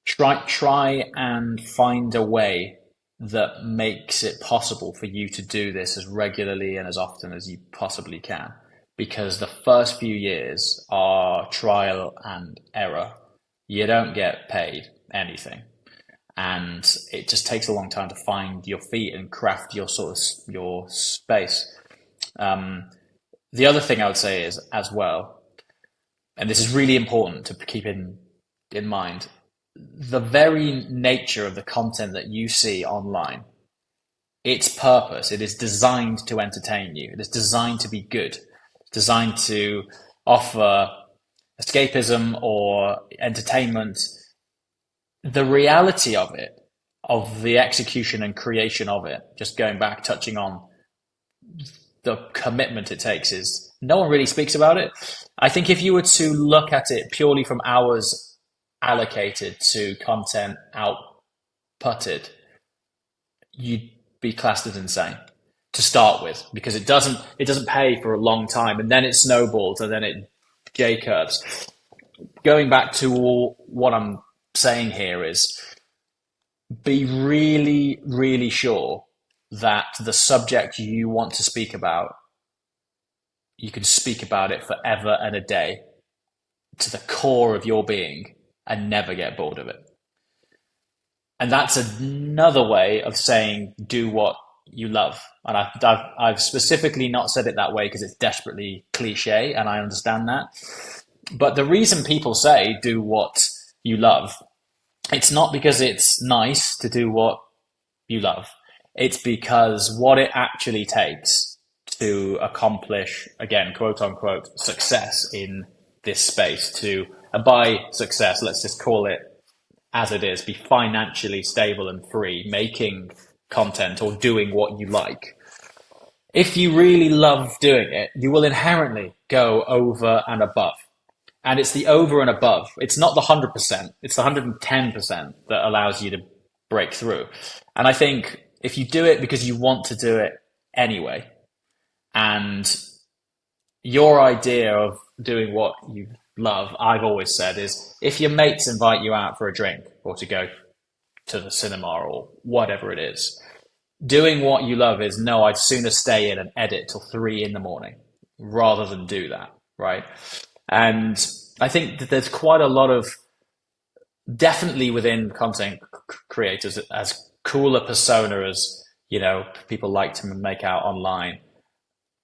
try and find a way that makes it possible for you to do this as regularly and as often as you possibly can. Because the first few years are trial and error. You don't get paid anything. And it just takes a long time to find your feet and craft your your space. The other thing I would say is, as well, and this is really important to keep in mind, the very nature of the content that you see online, its purpose, it is designed to entertain you. It is designed to be good, designed to offer escapism or entertainment. The reality of it, of the execution and creation of it, just going back, touching on the commitment it takes, is no one really speaks about it. I think if you were to look at it purely from hours allocated to content outputted, you'd be classed as insane to start with, because it doesn't pay for a long time, and then it snowballs and then it J curves. Going back to what I'm saying here is, be really, really sure that the subject you want to speak about, you can speak about it forever and a day to the core of your being and never get bored of it. And that's another way of saying do what you love. And I've specifically not said it that way because it's desperately cliche, and I understand that. But the reason people say do what you love, it's not because it's nice to do what you love. It's because what it actually takes to accomplish, again, quote unquote, success in this space, and by success, let's just call it as it is, be financially stable and free, making content or doing what you like. If you really love doing it, you will inherently go over and above. And it's the over and above. It's not the 100%. It's the 110% that allows you to break through. And I think if you do it because you want to do it anyway, and your idea of doing what you love, I've always said, is if your mates invite you out for a drink or to go to the cinema or whatever it is. Doing what you love is, no, I'd sooner stay in and edit till 3 a.m. rather than do that, right? And I think that there's quite a lot of, definitely within content creators, as cool a persona as, people like to make out online.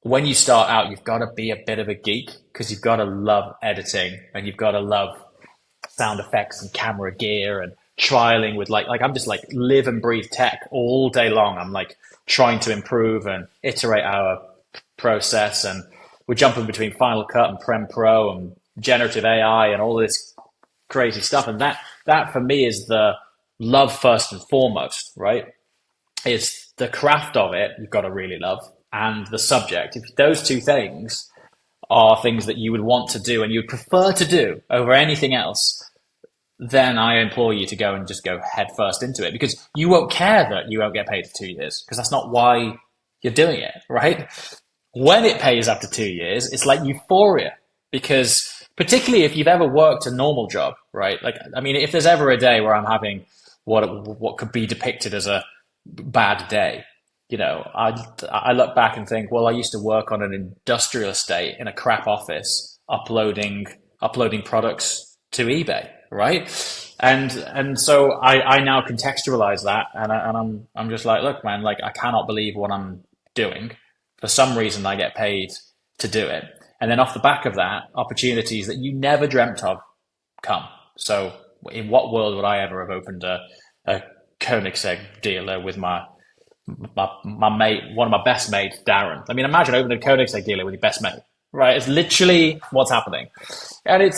When you start out, you've got to be a bit of a geek because you've got to love editing and you've got to love sound effects and camera gear and trialing with like I'm just like live and breathe tech all day long. I'm like trying to improve and iterate our process, and we're jumping between Final Cut and Premiere Pro and generative AI and all this crazy stuff. And that for me is the love first and foremost, right? Is the craft of it you've got to really love, and the subject. If those two things are things that you would want to do and you'd prefer to do over anything else, then I implore you to go and just go head first into it, because you won't care that you won't get paid for 2 years, because that's not why you're doing it, right? When it pays after 2 years, it's like euphoria, because particularly if you've ever worked a normal job, right? Like, I mean, if there's ever a day where I'm having what could be depicted as a bad day, I look back and think, well, I used to work on an industrial estate in a crap office, uploading products to eBay, right? And so I now contextualize that, and I'm just like, look, man, like I cannot believe what I'm doing. For some reason, I get paid to do it, and then off the back of that, opportunities that you never dreamt of come. So, in what world would I ever have opened a Koenigsegg dealer with my mate, one of my best mates, Darren? I mean, imagine opening a Koenigsegg dealer with your best mate, right? It's literally what's happening. And it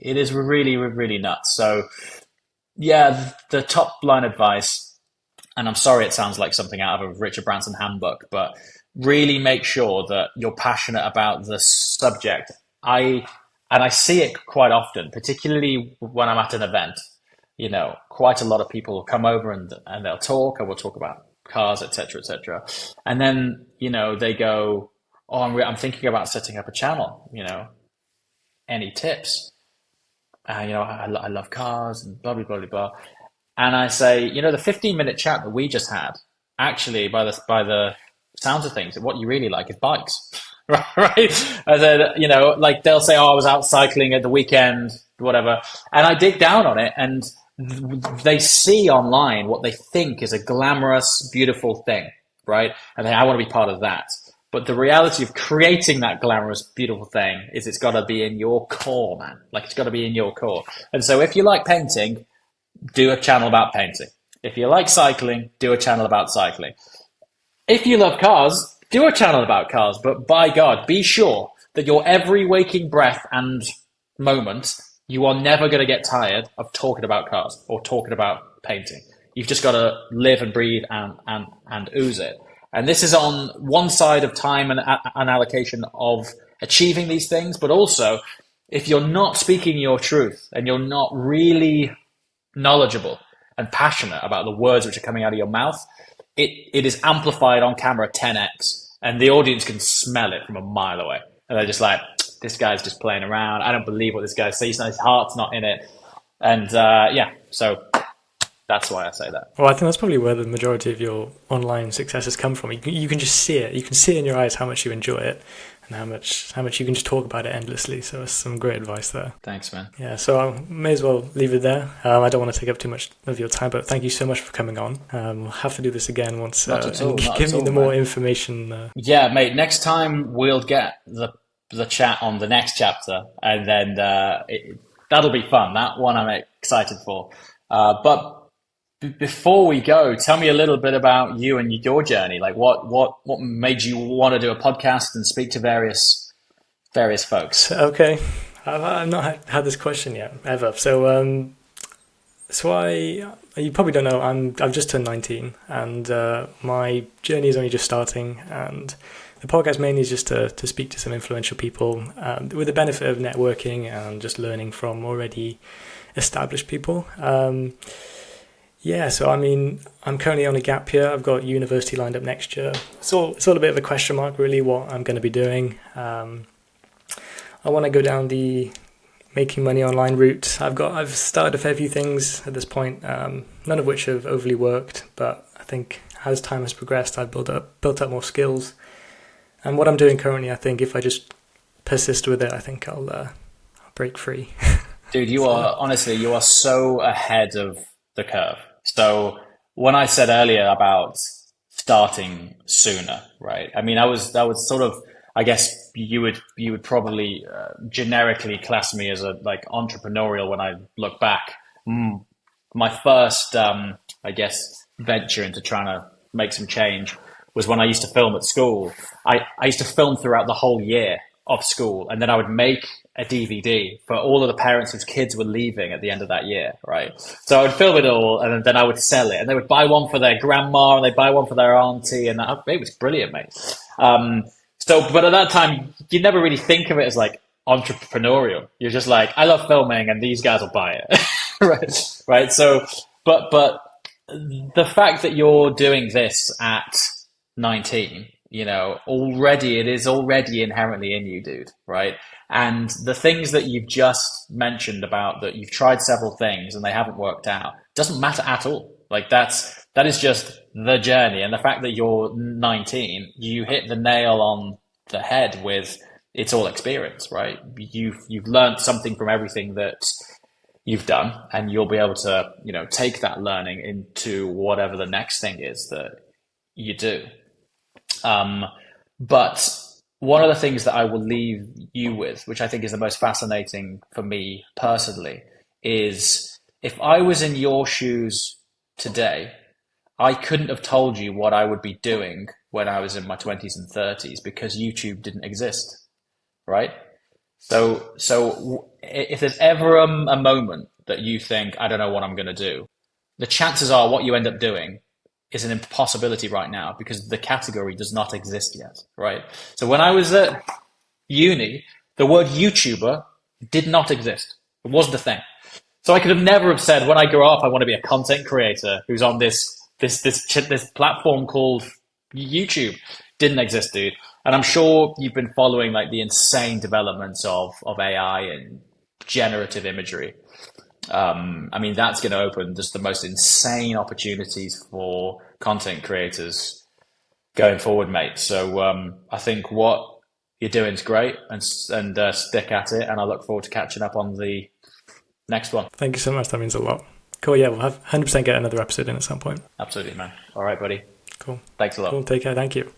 is really, really nuts. So yeah, the top line advice, and I'm sorry it sounds like something out of a Richard Branson handbook, but really make sure that you're passionate about the subject. I see it quite often, particularly when I'm at an event. Quite a lot of people will come over and they'll talk, and we'll talk about cars, etc., etc. And then, they go, oh, I'm thinking about setting up a channel, any tips? I love cars and blah, blah, blah, blah. And I say, the 15-minute chat that we just had, actually, by the sounds of things, what you really like is bikes, right? And then, like they'll say, oh, I was out cycling at the weekend, whatever. And I dig down on it, and they see online what they think is a glamorous, beautiful thing, right? And I want to be part of that. But the reality of creating that glamorous, beautiful thing is it's got to be in your core, man. Like, it's got to be in your core. And so if you like painting, do a channel about painting. If you like cycling, do a channel about cycling. If you love cars, do a channel about cars. But by God, be sure that your every waking breath and moment, you are never going to get tired of talking about cars or talking about painting. You've just got to live and breathe and ooze it. And this is on one side of time and an allocation of achieving these things, but also if you're not speaking your truth and you're not really knowledgeable and passionate about the words which are coming out of your mouth, it is amplified on camera 10x, and the audience can smell it from a mile away. And they're just like, this guy's just playing around. I don't believe what this guy says. His heart's not in it. And so that's why I say that. Well, I think that's probably where the majority of your online successes come from. You can just see it. You can see in your eyes how much you enjoy it, and how much you can just talk about it endlessly. So that's some great advice there. Thanks, man. Yeah, so I may as well leave it there. I don't want to take up too much of your time, but thank you so much for coming on. We'll have to do this again once. Give me the more information. Yeah, mate. Next time we'll get the chat on the next chapter, and then that'll be fun. That one I'm excited for. But before we go, tell me a little bit about you and your journey. Like, what made you want to do a podcast and speak to various folks? Okay, I've not had this question yet ever. So you probably don't know, I've just turned 19, and my journey is only just starting, and the podcast mainly is just to speak to some influential people with the benefit of networking and just learning from already established people. So I mean, I'm currently on a gap year. I've got university lined up next year. It's all a bit of a question mark, really, what I'm going to be doing. I want to go down the making money online route. I've started a fair few things at this point, none of which have overly worked, but I think as time has progressed, I've built up more skills. And what I'm doing currently, I think if I just persist with it, I think I'll break free. Dude, you are honestly, you are so ahead of the curve. So when I said earlier about starting sooner, right? I mean, I was sort of, I guess you would probably generically class me as a like entrepreneurial when I look back. My first, I guess, venture into trying to make some change was when I used to film at school. I used to film throughout the whole year of school, and then I would make a DVD for all of the parents whose kids were leaving at the end of that year, right? So I would film it all, and then I would sell it, and they would buy one for their grandma, and they'd buy one for their auntie, and it was brilliant, mate. But at that time, you never really think of it as like entrepreneurial. You're just like, I love filming, and these guys will buy it, right? Right. So, but the fact that you're doing this at 19, it is already inherently in you, dude, right? And the things that you've just mentioned about that you've tried several things and they haven't worked out doesn't matter at all. Like that is just the journey. And the fact that you're 19, you hit the nail on the head with it's all experience, right? You've learned something from everything that you've done, and you'll be able to, take that learning into whatever the next thing is that you do. But one of the things that I will leave you with, which I think is the most fascinating for me personally, is if I was in your shoes today, I couldn't have told you what I would be doing when I was in my 20s and 30s because YouTube didn't exist, right? So if there's ever a moment that you think, I don't know what I'm going to do, the chances are what you end up doing is an impossibility right now because the category does not exist yet, right? So when I was at uni, the word YouTuber did not exist. It wasn't a thing. So I could have never have said, when I grow up, I want to be a content creator who's on this platform called YouTube. Didn't exist, dude. And I'm sure you've been following like the insane developments of AI and generative imagery. I mean, that's going to open just the most insane opportunities for content creators going forward, mate. So I think what you're doing is great, and stick at it. And I look forward to catching up on the next one. Thank you so much. That means a lot. Cool. Yeah, we'll have 100% get another episode in at some point. Absolutely, man. All right, buddy. Cool. Thanks a lot. Cool. Take care. Thank you.